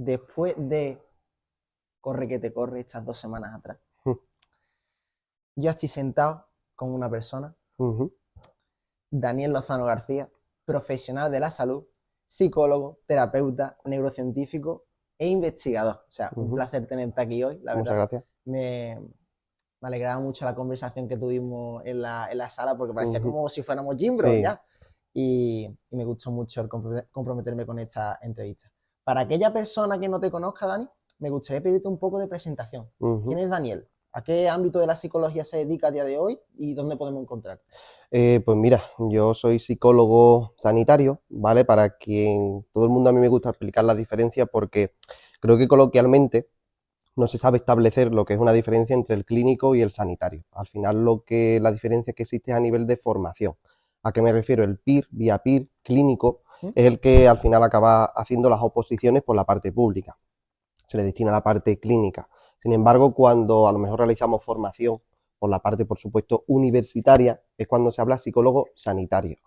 después de corre que te corre estas 2 semanas atrás, yo estoy sentado con una persona, Daniel Lozano García, profesional de la salud, psicólogo, terapeuta, neurocientífico e investigador. O sea, un placer tenerte aquí hoy, la verdad. Muchas gracias. Me alegraba mucho la conversación que tuvimos en la sala porque parecía como si fuéramos gym bros, Sí. ya. Y me gustó mucho el comprometerme con esta entrevista. Para aquella persona que no te conozca, Dani, me gustaría pedirte un poco de presentación. ¿Quién es Daniel? ¿A qué ámbito de la psicología se dedica a día de hoy y dónde podemos encontrar? Pues mira, yo soy psicólogo sanitario, ¿vale? Para quien todo el mundo, a mí me gusta explicar la diferencia porque creo que coloquialmente no se sabe establecer lo que es una diferencia entre el clínico y el sanitario. Al final la diferencia que existe es a nivel de formación. ¿A qué me refiero? El PIR, vía PIR, clínico, es el que al final acaba haciendo las oposiciones por la parte pública. Se le destina la parte clínica. Sin embargo, cuando a lo mejor realizamos formación por la parte, por supuesto, universitaria, es cuando se habla psicólogo sanitario.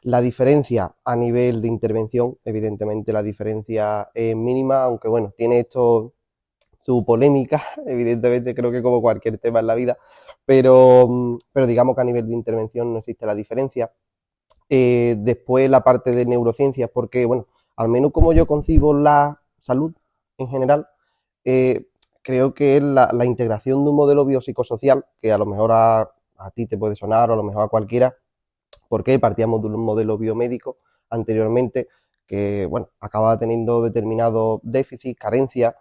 La diferencia a nivel de intervención, evidentemente la diferencia es mínima, aunque bueno, tiene esto su polémica, evidentemente creo que como cualquier tema en la vida, pero digamos que a nivel de intervención no existe la diferencia. Después la parte de neurociencias, porque bueno, al menos como yo concibo la salud en general, creo que es la integración de un modelo biopsicosocial, que a lo mejor a ti te puede sonar o a lo mejor a cualquiera, porque partíamos de un modelo biomédico anteriormente que, bueno, acaba teniendo determinados déficits, carencias,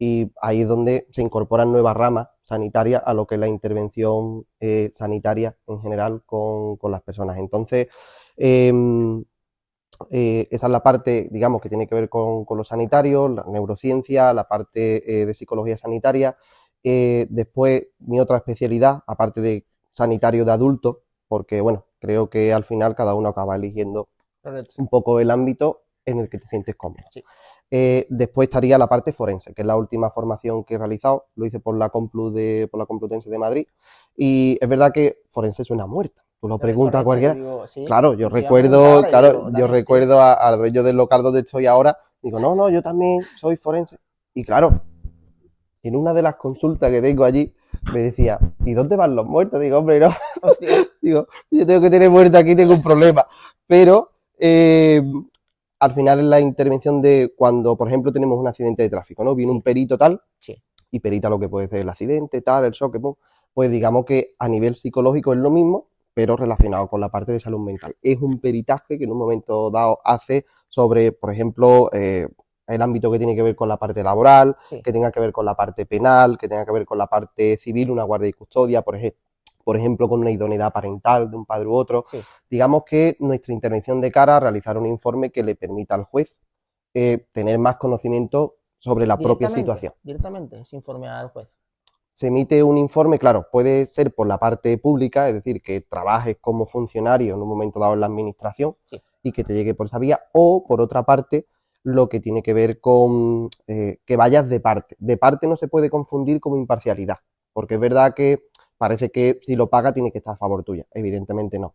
y ahí es donde se incorporan nuevas ramas sanitarias a lo que es la intervención sanitaria en general con las personas. Entonces, esa es la parte, digamos, que tiene que ver con lo sanitario, la neurociencia, la parte de psicología sanitaria. Después, mi otra especialidad, aparte de sanitario de adultos, porque, bueno, creo que al final cada uno acaba eligiendo un poco el ámbito en el que te sientes cómodo. Sí. Después estaría la parte forense, que es la última formación que he realizado, lo hice por la Complutense de Madrid, y es verdad que forense suena muerto. Tú lo preguntas a cualquiera. Digo, sí, claro, yo recuerdo al dueño del local donde estoy ahora, digo, no, yo también soy forense. Y claro, en una de las consultas que tengo allí, me decía, ¿y dónde van los muertos? Digo, hombre, no. Hostia. Digo, si yo tengo que tener muertos aquí, tengo un problema. Pero al final es la intervención de cuando, por ejemplo, tenemos un accidente de tráfico, ¿no? Viene un perito tal, y perita lo que puede ser el accidente, tal, el choque, pues digamos que a nivel psicológico es lo mismo, pero relacionado con la parte de salud mental. Es un peritaje que en un momento dado hace sobre, por ejemplo, el ámbito que tiene que ver con la parte laboral, que tenga que ver con la parte penal, que tenga que ver con la parte civil, una guardia y custodia, por ejemplo, con una idoneidad parental de un padre u otro. Digamos que nuestra intervención de cara a realizar un informe que le permita al juez tener más conocimiento sobre la propia situación. Directamente, se informe al juez. Se emite un informe, claro, puede ser por la parte pública, es decir, que trabajes como funcionario en un momento dado en la administración y que te llegue por esa vía, o por otra parte, lo que tiene que ver con que vayas de parte. De parte no se puede confundir como imparcialidad, porque es verdad que parece que si lo paga tiene que estar a favor tuya, evidentemente no.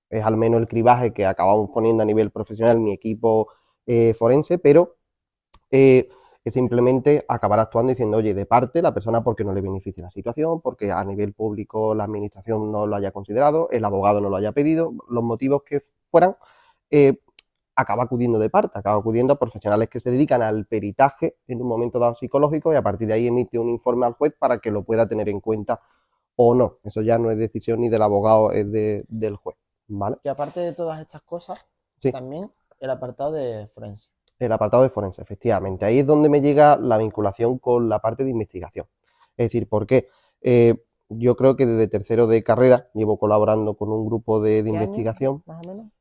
Es al menos el cribaje que acabamos poniendo a nivel profesional mi equipo forense, pero es simplemente acabar actuando diciendo, oye, de parte la persona porque no le beneficia la situación, porque a nivel público la administración no lo haya considerado, el abogado no lo haya pedido, los motivos que fueran, acaba acudiendo de parte, acaba acudiendo a profesionales que se dedican al peritaje en un momento dado psicológico y a partir de ahí emite un informe al juez para que lo pueda tener en cuenta o no. Eso ya no es decisión ni del abogado, es del juez, ¿vale? Y aparte de todas estas cosas, también el apartado de forense. El apartado de forense, efectivamente. Ahí es donde me llega la vinculación con la parte de investigación. Es decir, ¿por qué? Yo creo que desde tercero de carrera llevo colaborando con un grupo de investigación. ¿Más o menos?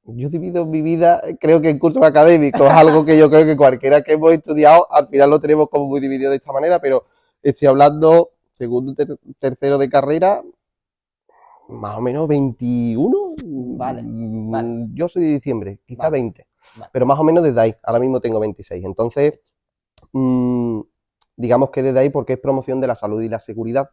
Yo divido mi vida, creo que en cursos académicos, es algo que yo creo que cualquiera que hemos estudiado, al final lo tenemos como muy dividido de esta manera, pero estoy hablando segundo, tercero de carrera, más o menos 21. Vale. Yo soy de diciembre, quizá 20. Pero más o menos desde ahí. Ahora mismo tengo 26. Entonces, digamos que desde ahí porque es promoción de la salud y la seguridad.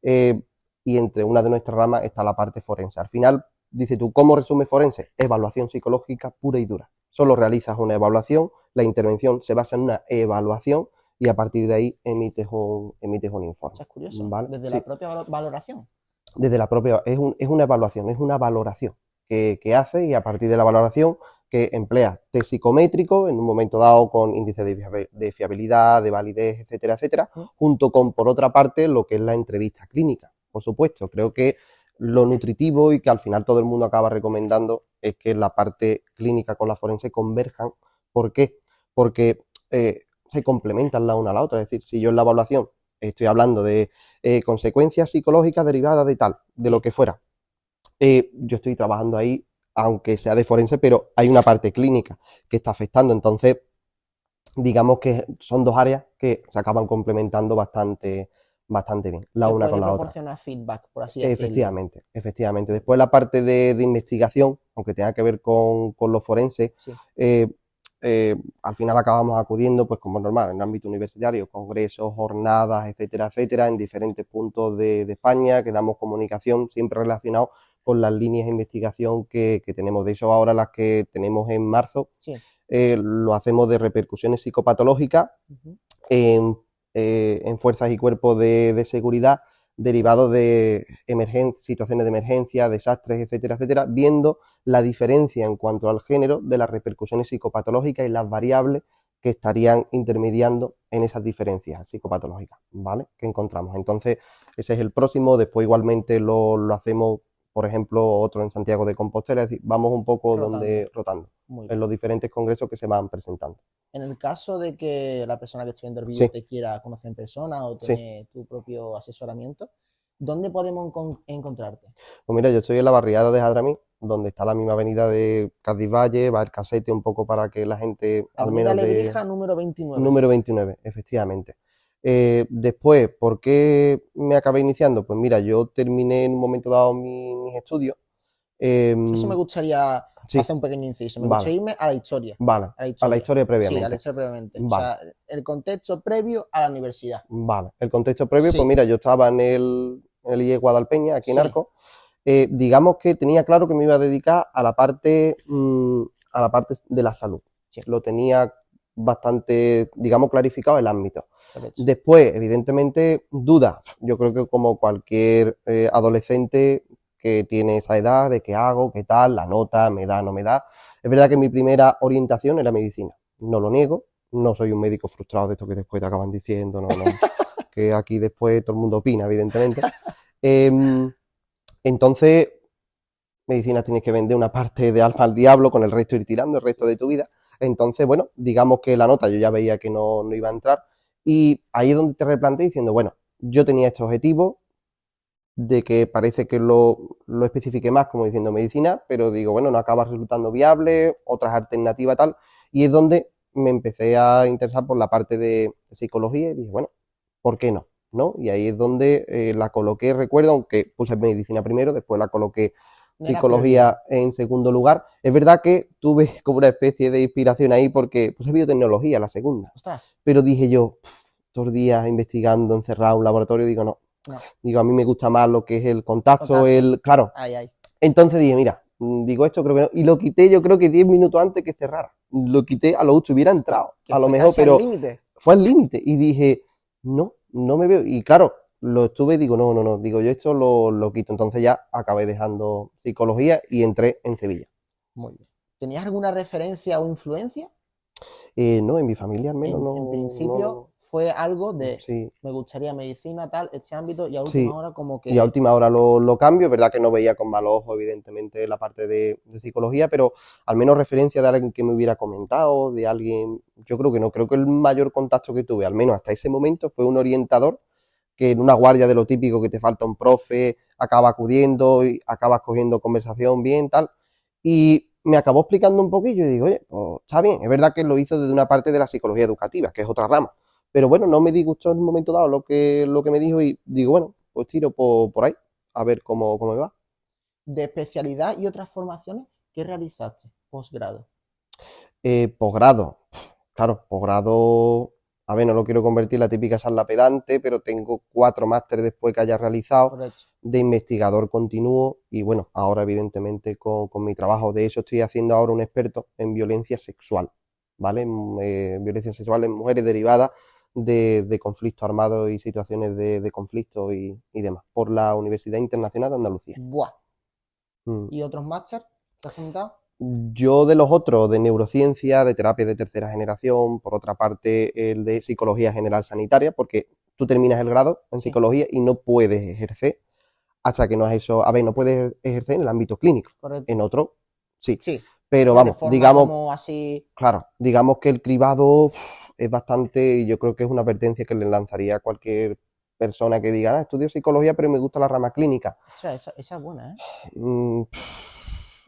Y entre una de nuestras ramas está la parte forense. Al final, dice tú, ¿cómo resume forense? Evaluación psicológica pura y dura. Solo realizas una evaluación la intervención se basa en una evaluación y a partir de ahí emites un informe. Eso es curioso. ¿Vale? Desde Sí. la propia valoración. Desde la propia, es una evaluación, es una valoración que hace y a partir de la valoración que emplea test psicométrico en un momento dado con índice de fiabilidad, de validez, etcétera, etcétera, junto con, por otra parte, lo que es la entrevista clínica. Por supuesto, creo que lo nutritivo y que al final todo el mundo acaba recomendando es que la parte clínica con la forense converjan. ¿Por qué? Porque se complementan la una a la otra. Es decir, si yo en la evaluación estoy hablando de consecuencias psicológicas derivadas de tal, de lo que fuera, yo estoy trabajando ahí, aunque sea de forense, pero hay una parte clínica que está afectando. Entonces, digamos que son dos áreas que se acaban complementando bastante bien, la una con la otra. Proporciona feedback, por así decirlo. Efectivamente. Después la parte de investigación, aunque tenga que ver con los forenses, al final acabamos acudiendo, pues como es normal, en el ámbito universitario, congresos, jornadas, etcétera, etcétera, en diferentes puntos de España, que damos comunicación siempre relacionado con las líneas de investigación que tenemos. De hecho, ahora las que tenemos en marzo, lo hacemos de repercusiones psicopatológicas en fuerzas y cuerpos de seguridad derivados de situaciones de emergencia, desastres, etcétera, etcétera, viendo la diferencia en cuanto al género de las repercusiones psicopatológicas y las variables que estarían intermediando en esas diferencias psicopatológicas, ¿vale? Que encontramos. Entonces, ese es el próximo. Después igualmente lo hacemos, por ejemplo, otro en Santiago de Compostela, es decir, vamos un poco rotando en los diferentes congresos que se van presentando. En el caso de que la persona que esté viendo el vídeo te quiera conocer en persona o tener tu propio asesoramiento, ¿dónde podemos encontrarte? Pues mira, yo estoy en la barriada de Jadramí, donde está la misma avenida de Cádiz Valle, va el Casete un poco para que la gente al menos Lebrija, número 29. Número 29, efectivamente. Después, ¿por qué me acabé iniciando? Pues mira, yo terminé en un momento dado mis estudios. Eso me gustaría hacer un pequeño inciso. Me gustaría irme a la historia. Vale, a la historia previamente. Sí, a la historia previamente. Vale. O sea, el contexto previo a la universidad. Vale, el contexto previo, pues mira, yo estaba en el IE Guadalpeña, aquí en Arcos. Digamos que tenía claro que me iba a dedicar a la parte de la salud. Lo tenía bastante, digamos, clarificado el ámbito. Después, evidentemente, dudas. Yo creo que como cualquier adolescente que tiene esa edad, de qué hago, qué tal, la nota, me da, no me da. Es verdad que mi primera orientación era medicina. No lo niego. No soy un médico frustrado de esto que después te acaban diciendo, no, que aquí después todo el mundo opina, evidentemente. Entonces, medicina tienes que vender una parte de alma al diablo, con el resto ir tirando el resto de tu vida. Entonces, bueno, digamos que la nota yo ya veía que no iba a entrar. Y ahí es donde te replanteé diciendo, bueno, yo tenía este objetivo de que parece que lo especifique más como diciendo medicina, pero digo, bueno, no acaba resultando viable, otras alternativas tal. Y es donde me empecé a interesar por la parte de psicología y dije, bueno, ¿por qué no? ¿No? Y ahí es donde la coloqué, recuerdo, aunque puse medicina primero, después la coloqué psicología en segundo lugar. Es verdad que tuve como una especie de inspiración ahí porque puse biotecnología la segunda. ¡Ostras! Pero dije yo, todos los días investigando, encerrado en un laboratorio, digo, no. Digo, a mí me gusta más lo que es el contacto. Claro. Entonces dije, mira, digo, esto creo que no. Y lo quité yo creo que 10 minutos antes que cerrara. Lo quité a lo 8, hubiera entrado. A lo mejor, pero fue al límite. Y dije, no me veo. Y claro, lo estuve y digo, no. Digo, yo esto lo quito. Entonces ya acabé dejando psicología y entré en Sevilla. Muy bien. ¿Tenías alguna referencia o influencia? No, en mi familia al menos no. En principio fue algo de, me gustaría medicina, tal, este ámbito, y a última hora como que... Y a última hora lo cambio. Es verdad que no veía con mal ojo, evidentemente, la parte de psicología, pero al menos referencia de alguien que me hubiera comentado, de alguien... Yo creo que no. Creo que el mayor contacto que tuve, al menos hasta ese momento, fue un orientador que en una guardia de lo típico que te falta un profe, acaba acudiendo y acabas cogiendo conversación bien, tal, y me acabó explicando un poquillo y digo, oye, pues está bien, es verdad que lo hizo desde una parte de la psicología educativa, que es otra rama, pero bueno, no me disgustó en un momento dado lo que me dijo y digo, bueno, pues tiro por ahí, a ver cómo me va. ¿De especialidad y otras formaciones qué realizaste? Posgrado. Posgrado, claro, posgrado... A ver, no lo quiero convertir en la típica charla pedante, pero tengo 4 másteres después que haya realizado de investigador continuo y bueno, ahora evidentemente con mi trabajo. De hecho, estoy haciendo ahora un experto en violencia sexual. ¿vale? Violencia sexual en mujeres derivada de conflictos armados y situaciones de conflicto y demás, por la Universidad Internacional de Andalucía. Buah. Mm. ¿Y otros máster que has comentado? Yo de los otros, de neurociencia, de terapia de tercera generación, por otra parte el de psicología general sanitaria, porque tú terminas el grado en Sí. psicología y no puedes ejercer hasta que no has hecho, a ver, no puedes ejercer en el ámbito clínico, Correcto. en otro sí, Sí. pero De vamos, forma digamos, como así. claro, digamos que el cribado es bastante, yo creo que es una advertencia que le lanzaría a cualquier persona que diga, estudio psicología pero me gusta la rama clínica. O sea, esa es buena, ¿eh? Mm,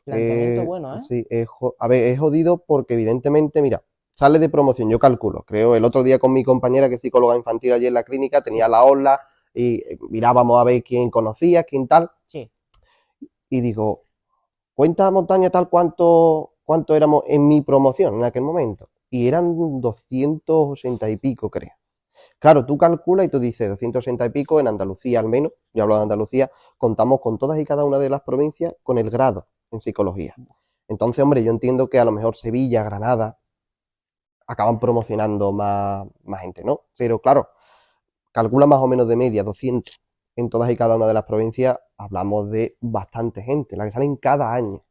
Planteamiento bueno, ¿eh? sí, a ver, es jodido porque evidentemente, mira, sale de promoción, yo calculo, creo, el otro día con mi compañera que es psicóloga infantil allí en la clínica, tenía Sí. la ola y mirábamos a ver quién conocía, quién tal, Sí. y digo, cuenta montaña tal cuánto éramos en mi promoción en aquel momento, y eran 280 y pico, creo. Claro, tú calculas y tú dices 260 y pico en Andalucía al menos, yo hablo de Andalucía, contamos con todas y cada una de las provincias con el grado en psicología. Entonces, hombre, yo entiendo que a lo mejor Sevilla, Granada, acaban promocionando más gente, ¿no? Pero claro, calcula más o menos de media 200 en todas y cada una de las provincias, hablamos de bastante gente, la que salen cada año.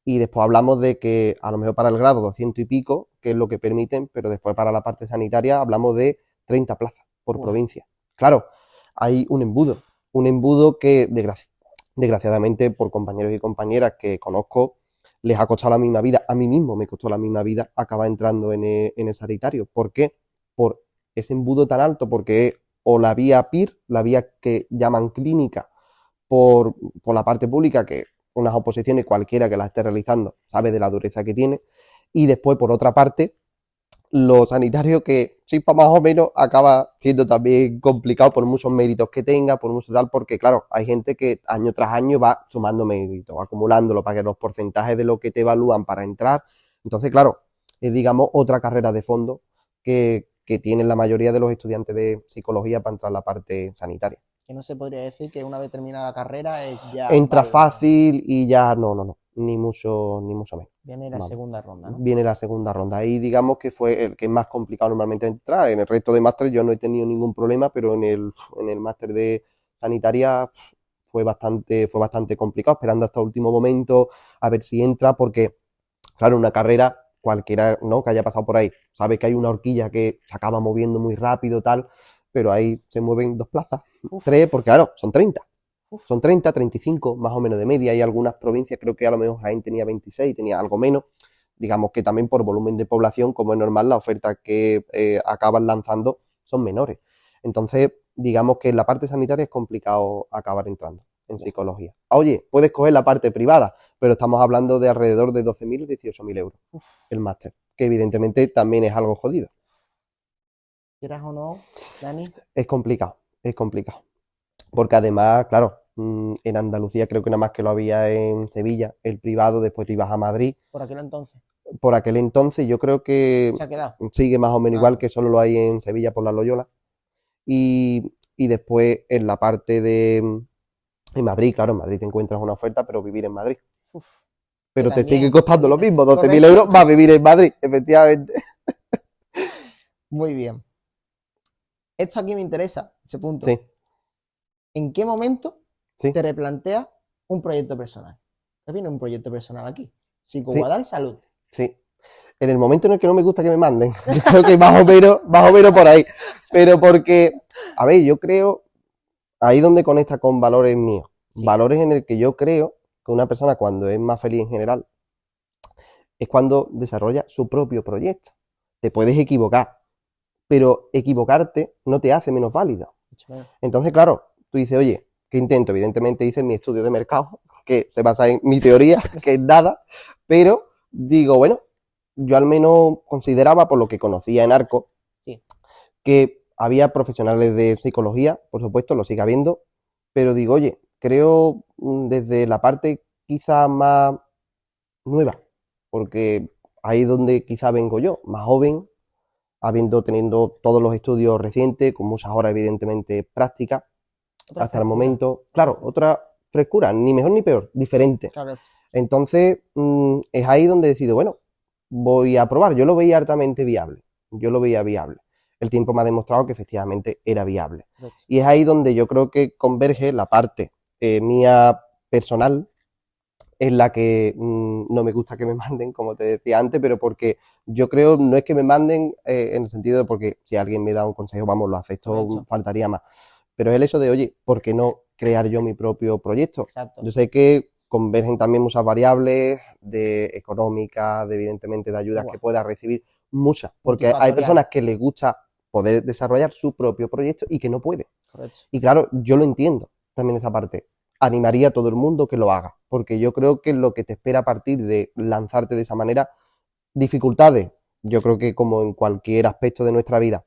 Y después hablamos de que a lo mejor para el grado 200 y pico, que es lo que permiten, pero después para la parte sanitaria hablamos de 30 plazas por Buah. provincia. Claro, hay un embudo que desgraciadamente por compañeros y compañeras que conozco les ha costado la misma vida, a mí mismo me costó la misma vida acabar entrando en el sanitario. ¿Por qué? Por ese embudo tan alto, porque o la vía PIR, la vía que llaman clínica, por la parte pública, que unas oposiciones cualquiera que las esté realizando sabe de la dureza que tiene, y después por otra parte lo sanitario que sí, más o menos acaba siendo también complicado por muchos méritos que tenga, por mucho tal, porque claro, hay gente que año tras año va sumando méritos, acumulándolo para que los porcentajes de lo que te evalúan para entrar, entonces claro, es digamos otra carrera de fondo que tienen la mayoría de los estudiantes de psicología para entrar a la parte sanitaria. Que no se podría decir que una vez terminada la carrera ya Entra vale. fácil y ya no, ni mucho menos. Viene la Vamos. segunda ronda, ¿no? Viene la segunda ronda. Ahí digamos que fue el que es más complicado normalmente entrar. En el resto de máster yo no he tenido ningún problema, pero en el máster de sanitaria fue bastante complicado, esperando hasta el último momento a ver si entra, porque claro, una carrera cualquiera, ¿no?, que haya pasado por ahí, sabe que hay una horquilla que se acaba moviendo muy rápido, tal, pero ahí se mueven 2 plazas, 3, porque claro, son 30. Son 30, 35, más o menos de media. Hay algunas provincias, creo que a lo mejor Jaén tenía 26, tenía algo menos. Digamos que también por volumen de población, como es normal, las ofertas que acaban lanzando son menores. Entonces, digamos que en la parte sanitaria es complicado acabar entrando en psicología. Oye, puedes coger la parte privada, pero estamos hablando de alrededor de 12.000 o 18.000 euros el máster, que evidentemente también es algo jodido. ¿Quieras o no, Dani? Es complicado. Porque además, claro, en Andalucía creo que nada más que lo había en Sevilla, el privado, después te ibas a Madrid. Por aquel entonces. Por aquel entonces yo creo que ¿Se ha quedado? sigue más o menos igual, que solo lo hay en Sevilla por la Loyola. Y después en la parte en Madrid, claro, en Madrid te encuentras una oferta, pero vivir en Madrid. Uf, Pero te también, sigue costando lo mismo, 12.000 correcto. euros, va a vivir en Madrid, efectivamente. Muy bien. Esto aquí me interesa, ese punto. Sí, ¿En qué momento sí, te replanteas un proyecto personal? ¿Qué viene un proyecto personal aquí? sí, Psicoguadal Salud. sí. En el momento en el que no me gusta que me manden, yo creo que más o menos por ahí. Pero porque, a ver, yo creo, ahí donde conecta con valores míos, Sí. valores en el que yo creo que una persona cuando es más feliz en general es cuando desarrolla su propio proyecto. Te puedes equivocar, pero equivocarte no te hace menos válido. Entonces, claro, tú dices, oye, ¿qué intento? Evidentemente hice mi estudio de mercado, que se basa en mi teoría, que es nada, pero digo, bueno, yo al menos consideraba, por lo que conocía en Arco, Sí. que había profesionales de psicología, por supuesto, lo sigue habiendo, pero digo, oye, creo desde la parte quizá más nueva, porque ahí es donde quizá vengo yo, más joven, teniendo todos los estudios recientes, con muchas horas evidentemente prácticas, hasta el momento, claro, otra frescura, ni mejor ni peor, diferente. Claro. Entonces, es ahí donde decido, bueno, voy a probar. Yo lo veía altamente viable. Yo lo veía viable. El tiempo me ha demostrado que efectivamente era viable. Y es ahí donde yo creo que converge la parte mía personal, en la que no me gusta que me manden, como te decía antes, pero porque yo creo, no es que me manden en el sentido de porque si alguien me da un consejo, vamos, lo acepto, faltaría más. Pero es el hecho de, oye, ¿por qué no crear yo mi propio proyecto? Exacto. Yo sé que convergen también muchas variables de económicas, de evidentemente de ayudas que puedas recibir, muchas, porque hay personas que les gusta poder desarrollar su propio proyecto y que no pueden. Correcto. Y claro, yo lo entiendo también esa parte. Animaría a todo el mundo que lo haga, porque yo creo que lo que te espera a partir de lanzarte de esa manera, dificultades, yo creo que como en cualquier aspecto de nuestra vida,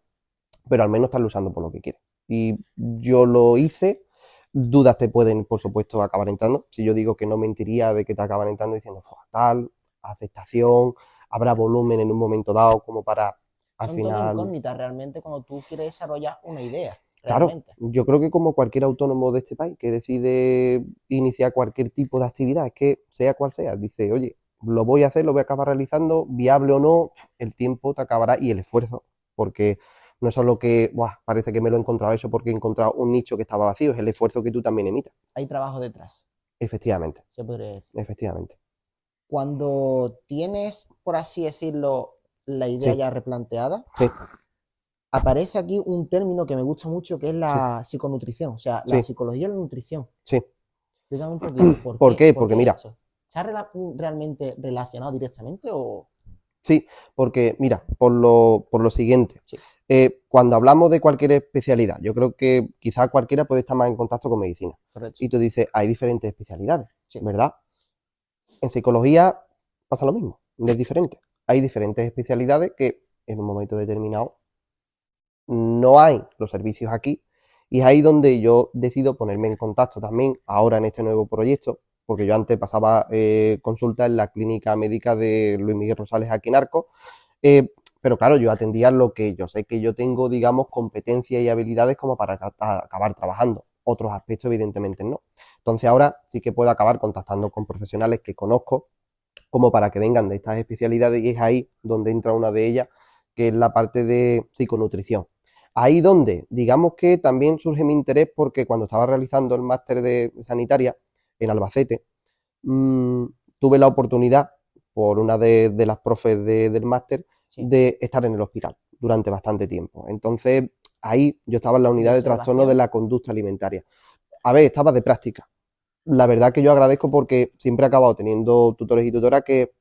pero al menos estás luchando por lo que quieres. Y yo lo hice, dudas te pueden, por supuesto, acabar entrando. Si yo digo que no mentiría de que te acaban entrando diciendo, tal, aceptación, habrá volumen en un momento dado como para al Son final... todo incógnitas realmente cuando tú quieres desarrollar una idea. Realmente. Claro, yo creo que como cualquier autónomo de este país que decide iniciar cualquier tipo de actividad, es que sea cual sea, dice, oye, lo voy a hacer, lo voy a acabar realizando, viable o no, el tiempo te acabará y el esfuerzo, porque no es solo que, parece que me lo he encontrado eso porque he encontrado un nicho que estaba vacío, es el esfuerzo que tú también emitas. Hay trabajo detrás. Efectivamente. Se podría decir. Efectivamente. Cuando tienes, por así decirlo, la idea ya replanteada, aparece aquí un término que me gusta mucho, que es la psiconutrición, o sea, la psicología de la nutrición. Sí. Explícame un poquito. ¿Por qué? Porque mira, ¿se ha realmente relacionado directamente o...? Sí, porque mira, por lo siguiente, cuando hablamos de cualquier especialidad, yo creo que quizá cualquiera puede estar más en contacto con medicina. Correcto. Y tú dices, hay diferentes especialidades, ¿verdad? En psicología pasa lo mismo, no es diferente. Hay diferentes especialidades que en un momento determinado no hay los servicios aquí, y es ahí donde yo decido ponerme en contacto también ahora en este nuevo proyecto, porque yo antes pasaba consulta en la clínica médica de Luis Miguel Rosales aquí en Arcos, pero claro, yo atendía lo que yo sé que yo tengo, digamos, competencias y habilidades como para acabar trabajando. Otros aspectos, evidentemente, no. Entonces ahora sí que puedo acabar contactando con profesionales que conozco como para que vengan de estas especialidades, y es ahí donde entra una de ellas, que es la parte de psiconutrición. Ahí donde, digamos que también surge mi interés, porque cuando estaba realizando el máster de sanitaria en Albacete, tuve la oportunidad, por una de las profes del máster, de estar en el hospital durante bastante tiempo. Entonces, ahí yo estaba en la unidad de trastorno de la conducta alimentaria. A ver, estaba de práctica. La verdad que yo agradezco porque siempre he acabado teniendo tutores y tutoras que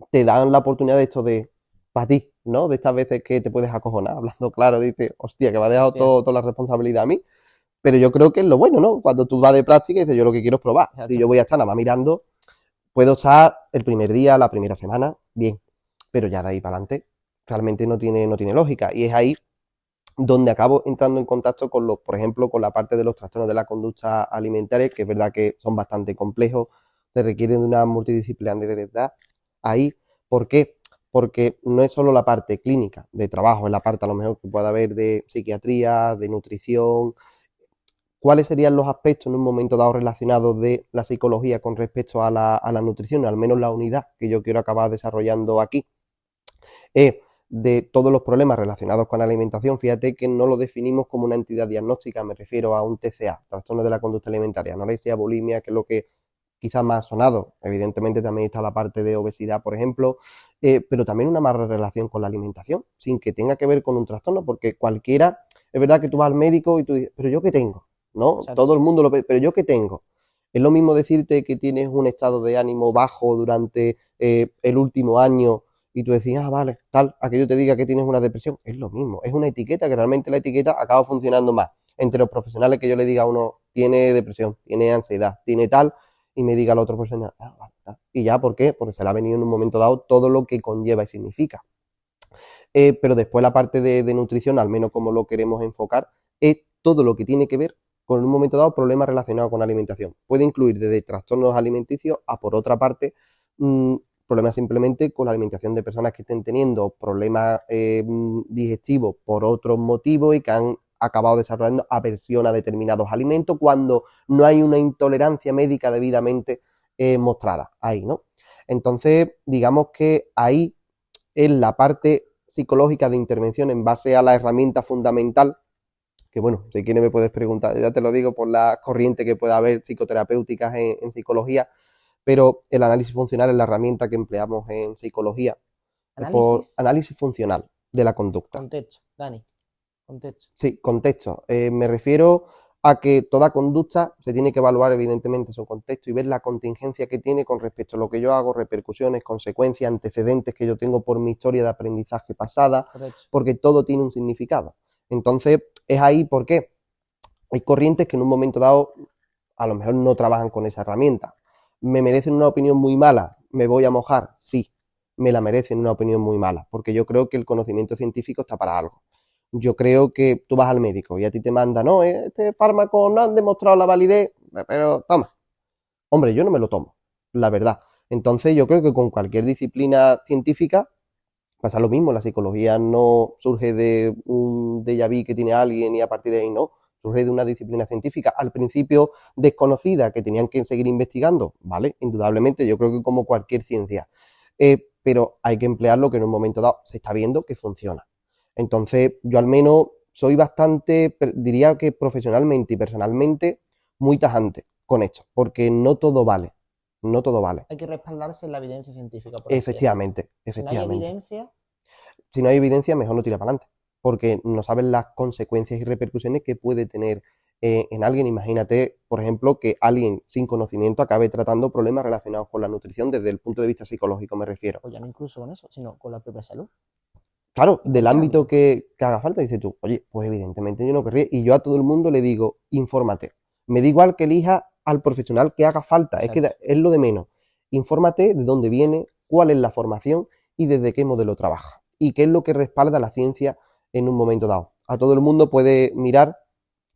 te dan la oportunidad de esto de, para ti, ¿no? De estas veces que te puedes acojonar, hablando claro, dices, hostia, que me ha dejado toda la responsabilidad a mí. Pero yo creo que es lo bueno, ¿no? Cuando tú vas de práctica y dices, yo lo que quiero es probar. Si yo voy a estar nada más mirando, puedo estar el primer día, la primera semana, bien. Pero ya de ahí para adelante, realmente no tiene lógica. Y es ahí donde acabo entrando en contacto con por ejemplo, con la parte de los trastornos de la conducta alimentaria, que es verdad que son bastante complejos, se requieren de una multidisciplinariedad ahí. ¿Por qué? Porque no es solo la parte clínica de trabajo, es la parte a lo mejor que pueda haber de psiquiatría, de nutrición. ¿Cuáles serían los aspectos en un momento dado relacionados de la psicología con respecto a la nutrición, al menos la unidad que yo quiero acabar desarrollando aquí? De todos los problemas relacionados con la alimentación. Fíjate que no lo definimos como una entidad diagnóstica, me refiero a un TCA, trastorno de la conducta alimentaria, anorexia, bulimia, que es lo que quizás más sonado. Evidentemente también está la parte de obesidad, por ejemplo, pero también una mala relación con la alimentación, sin que tenga que ver con un trastorno, porque cualquiera, es verdad que tú vas al médico y tú dices, pero ¿yo qué tengo? ¿No? Exacto. Todo el mundo lo pero ¿yo qué tengo? Es lo mismo decirte que tienes un estado de ánimo bajo durante el último año y tú decías, vale, tal, a que yo te diga que tienes una depresión. Es lo mismo, es una etiqueta que realmente la etiqueta acaba funcionando más entre los profesionales, que yo le diga a uno, tiene depresión, tiene ansiedad, tiene tal, y me diga al otro profesional, vale, tal. Y ya, ¿por qué? Porque se le ha venido en un momento dado todo lo que conlleva y significa. Pero después la parte de nutrición, al menos como lo queremos enfocar, es todo lo que tiene que ver con en un momento dado problemas relacionados con la alimentación. Puede incluir desde trastornos alimenticios a, por otra parte, problemas simplemente con la alimentación de personas que estén teniendo problemas digestivos por otros motivos y que han acabado desarrollando aversión a determinados alimentos cuando no hay una intolerancia médica debidamente mostrada ahí, ¿no? Entonces, digamos que ahí es la parte psicológica de intervención en base a la herramienta fundamental, que bueno, si quieres me puedes preguntar, ya te lo digo por la corriente que pueda haber psicoterapéuticas en psicología, pero el análisis funcional es la herramienta que empleamos en psicología, por análisis funcional de la conducta. Contexto, Dani, contexto. Sí, contexto. Me refiero a que toda conducta se tiene que evaluar evidentemente su contexto y ver la contingencia que tiene con respecto a lo que yo hago, repercusiones, consecuencias, antecedentes que yo tengo por mi historia de aprendizaje pasada, Correcto. porque todo tiene un significado. Entonces, es ahí por qué hay corrientes que en un momento dado a lo mejor no trabajan con esa herramienta. ¿Me merecen una opinión muy mala? ¿Me voy a mojar? Sí, me la merecen una opinión muy mala, porque yo creo que el conocimiento científico está para algo. Yo creo que tú vas al médico y a ti te manda, no, este fármaco no han demostrado la validez, pero toma. Hombre, yo no me lo tomo, la verdad. Entonces yo creo que con cualquier disciplina científica pasa lo mismo. La psicología no surge de un déjà vu que tiene alguien y a partir de ahí no. Surge de una disciplina científica al principio desconocida que tenían que seguir investigando, ¿vale? Indudablemente, yo creo que como cualquier ciencia. Pero hay que emplearlo que en un momento dado se está viendo que funciona. Entonces, yo al menos soy bastante, diría que profesionalmente y personalmente, muy tajante con esto, porque no todo vale. No todo vale. Hay que respaldarse en la evidencia científica. Efectivamente, efectivamente. Si no hay evidencia, mejor no tira para adelante, porque no sabes las consecuencias y repercusiones que puede tener en alguien. Imagínate, por ejemplo, que alguien sin conocimiento acabe tratando problemas relacionados con la nutrición desde el punto de vista psicológico, me refiero. O ya no incluso con eso, sino con la propia salud. Claro, del ámbito que haga falta, dices tú, oye, pues evidentemente yo no querría, y yo a todo el mundo le digo, infórmate. Me da igual que elija al profesional que haga falta, es que es lo de menos. Infórmate de dónde viene, cuál es la formación y desde qué modelo trabaja. Y qué es lo que respalda la ciencia en un momento dado. A todo el mundo puede mirar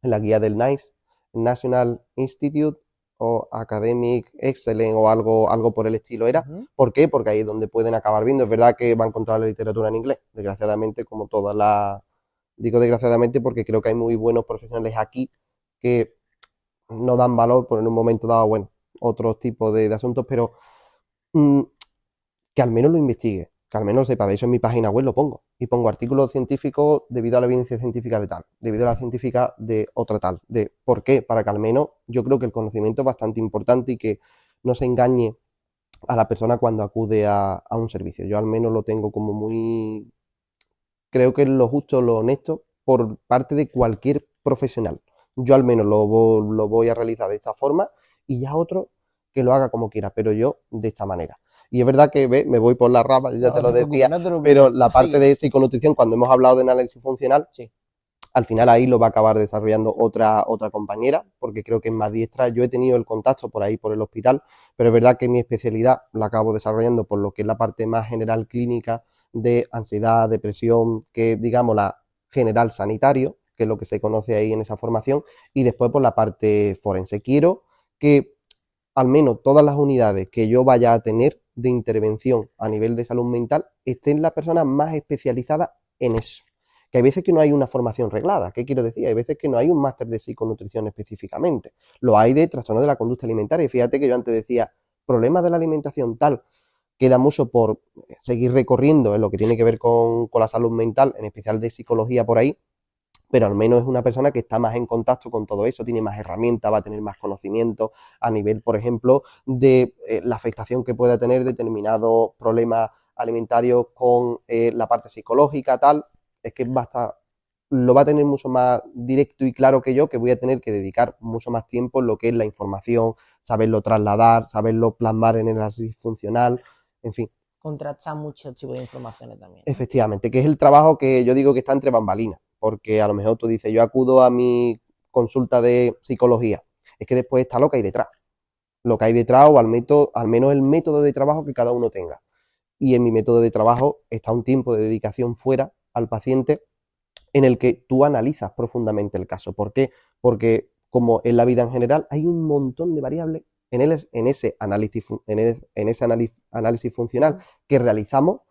en la guía del NICE, National Institute o Academic Excellence o algo por el estilo era. ¿Por qué? Porque ahí es donde pueden acabar viendo. Es verdad que va a encontrar la literatura en inglés, desgraciadamente, como todas las... Digo desgraciadamente porque creo que hay muy buenos profesionales aquí que no dan valor por en un momento dado, bueno, otros tipos de asuntos, pero que al menos lo investigue, que al menos sepa. De eso en mi página web lo pongo. Y pongo artículos científicos debido a la evidencia científica de tal, debido a la científica de otra tal. De ¿por qué? Para que al menos yo creo que el conocimiento es bastante importante y que no se engañe a la persona cuando acude a un servicio. Yo al menos lo tengo como muy... Creo que es lo justo, lo honesto por parte de cualquier profesional. Yo al menos lo voy a realizar de esta forma y ya otro que lo haga como quiera, pero yo de esta manera. Y es verdad que me voy por la rama, ya te lo decía, pero la parte de psiconutrición, cuando hemos hablado de análisis funcional, sí, al final ahí lo va a acabar desarrollando otra compañera, porque creo que es más diestra. Yo he tenido el contacto por ahí, por el hospital, pero es verdad que mi especialidad la acabo desarrollando por lo que es la parte más general clínica de ansiedad, depresión, que digamos la general sanitario, que es lo que se conoce ahí en esa formación, y después por la parte forense. Quiero que al menos todas las unidades que yo vaya a tener de intervención a nivel de salud mental estén las personas más especializadas en eso. Que hay veces que no hay una formación reglada. ¿Qué quiero decir? Hay veces que no hay un máster de psiconutrición específicamente. Lo hay de trastorno de la conducta alimentaria. Y fíjate que yo antes decía, problemas de la alimentación tal, queda mucho por seguir recorriendo en lo que tiene que ver con la salud mental, en especial de psicología por ahí, pero al menos es una persona que está más en contacto con todo eso, tiene más herramientas, va a tener más conocimiento a nivel, por ejemplo, de la afectación que pueda tener determinados problemas alimentarios con la parte psicológica, tal. Es que lo va a tener mucho más directo y claro que yo, que voy a tener que dedicar mucho más tiempo en lo que es la información, saberlo trasladar, saberlo plasmar en el análisis funcional, en fin. Contrastar muchos tipos de informaciones también, ¿no? Efectivamente, que es el trabajo que yo digo que está entre bambalinas, porque a lo mejor tú dices, yo acudo a mi consulta de psicología, es que después está lo que hay detrás. Lo que hay detrás o al menos el método de trabajo que cada uno tenga. Y en mi método de trabajo está un tiempo de dedicación fuera al paciente en el que tú analizas profundamente el caso. ¿Por qué? Porque como en la vida en general hay un montón de variables en ese análisis funcional que realizamos,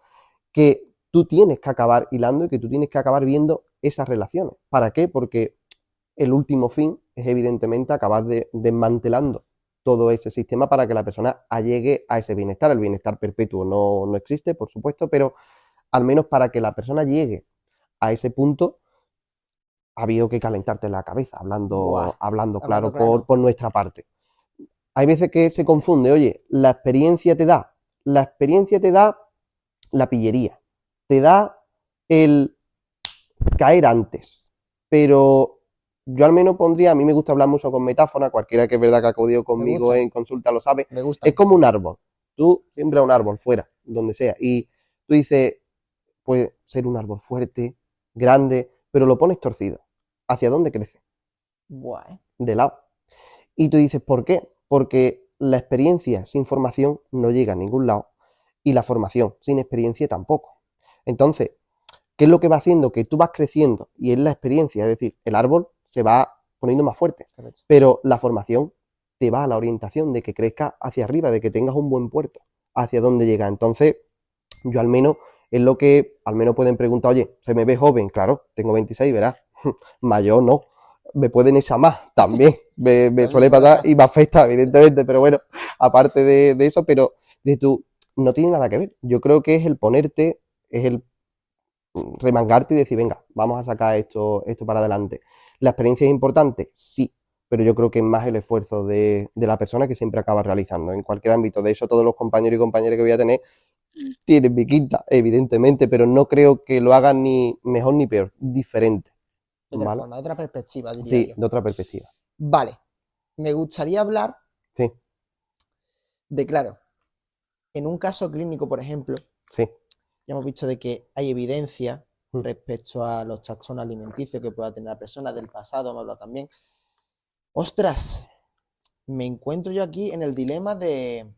que tú tienes que acabar hilando y que tú tienes que acabar viendo esas relaciones. ¿Para qué? Porque el último fin es evidentemente acabar desmantelando todo ese sistema para que la persona llegue a ese bienestar. El bienestar perpetuo no existe, por supuesto, pero al menos para que la persona llegue a ese punto, ha habido que calentarte la cabeza, Buah, hablando hablando claro claro. por nuestra parte. Hay veces que se confunde, oye, la experiencia te da la pillería, te da el caer antes, pero yo al menos pondría, a mí me gusta hablar mucho con metáfora, cualquiera que es verdad que ha acudido Me conmigo gusta, en consulta lo sabe, me es gustan. como un árbol, tú siembras un árbol fuera, donde sea, y tú dices, puede ser un árbol fuerte, grande, pero lo pones torcido. ¿Hacia dónde crece? Buah, De lado. Y tú dices, ¿por qué? Porque la experiencia sin formación no llega a ningún lado y la formación sin experiencia tampoco. Entonces, ¿qué es lo que va haciendo? Que tú vas creciendo y es la experiencia, es decir, el árbol se va poniendo más fuerte, correcto. pero la formación te va a la orientación de que crezca hacia arriba, de que tengas un buen puerto, hacia dónde llega. Entonces, yo al menos es lo que al menos pueden preguntar, oye, ¿se me ve joven? Claro, tengo 26, verás, mayor no, me pueden echar más también, me También suele puede pasar pasar. y me afecta, evidentemente, pero bueno, aparte de eso, pero de tú, no tiene nada que ver. Yo creo que es el ponerte, es el remangarte y decir, venga, vamos a sacar esto para adelante. ¿La experiencia es importante? Sí, pero yo creo que es más el esfuerzo de la persona que siempre acaba realizando en cualquier ámbito. De eso todos los compañeros y compañeras que voy a tener tienen mi quinta, evidentemente, pero no creo que lo hagan ni mejor ni peor, diferente, De otra ¿vale? forma, de otra perspectiva, diría Sí, yo. de otra perspectiva. Vale, me gustaría hablar Sí, de, claro, en un caso clínico, por ejemplo, sí. ya hemos visto de que hay evidencia Mm, respecto a los trastornos alimenticios que pueda tener la persona del pasado, hemos hablado también. Ostras, me encuentro yo aquí en el dilema de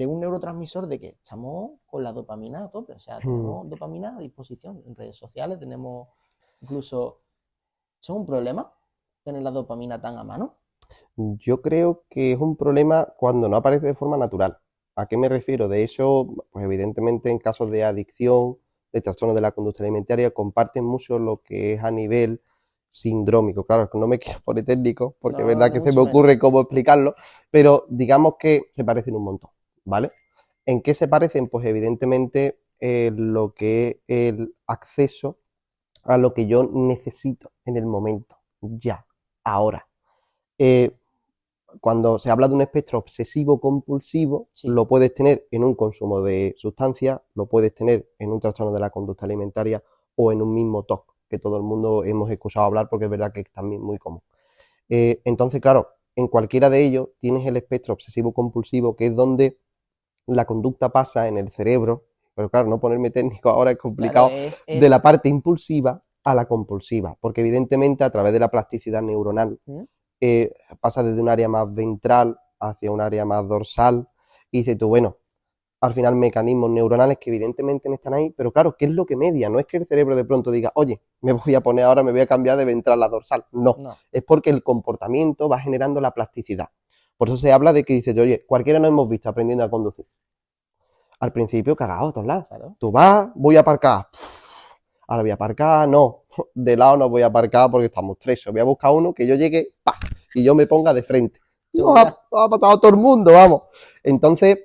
un neurotransmisor de que estamos con la dopamina a tope, o sea, mm. tenemos dopamina a disposición en redes sociales, tenemos incluso, ¿eso es un problema? Tener la dopamina tan a mano. Yo creo que es un problema cuando no aparece de forma natural. ¿A qué me refiero? De hecho, pues evidentemente en casos de adicción, de trastorno de la conducta alimentaria, comparten mucho lo que es a nivel sindrómico. Claro, es que no me quiero poner técnico, porque es No, verdad ni que se me mucho menos. ocurre cómo explicarlo, pero digamos que se parecen un montón, ¿vale? ¿En qué se parecen? Pues evidentemente lo que es el acceso a lo que yo necesito en el momento, ya, ahora. Eh, Cuando se habla de un espectro obsesivo compulsivo, Sí, lo puedes tener en un consumo de sustancias, lo puedes tener en un trastorno de la conducta alimentaria o en un mismo TOC, que todo el mundo hemos escuchado hablar porque es verdad que es también muy común. Entonces, claro, en cualquiera de ellos tienes el espectro obsesivo compulsivo, que es donde la conducta pasa en el cerebro, pero claro, no ponerme técnico ahora es claro, complicado, de es la parte impulsiva a la compulsiva, porque evidentemente a través de la plasticidad neuronal ¿Mm? pasa desde un área más ventral hacia un área más dorsal, y dices tú, bueno, al final mecanismos neuronales que evidentemente no están ahí, pero claro, ¿qué es lo que media? No es que el cerebro de pronto diga, oye, me voy a poner ahora, me voy a cambiar de ventral a dorsal. No, No, es porque el comportamiento va generando la plasticidad. Por eso se habla de que dices, oye, cualquiera nos hemos visto aprendiendo a conducir. Al principio cagado a todos lados. claro. Tú vas, voy a aparcar. Ahora voy a aparcar, no. De lado no voy a aparcar porque estamos tres. Voy a buscar uno que yo llegue, ¡pah! Y yo me ponga de frente. Seguridad. Ha pasado a todo el mundo, vamos. Entonces,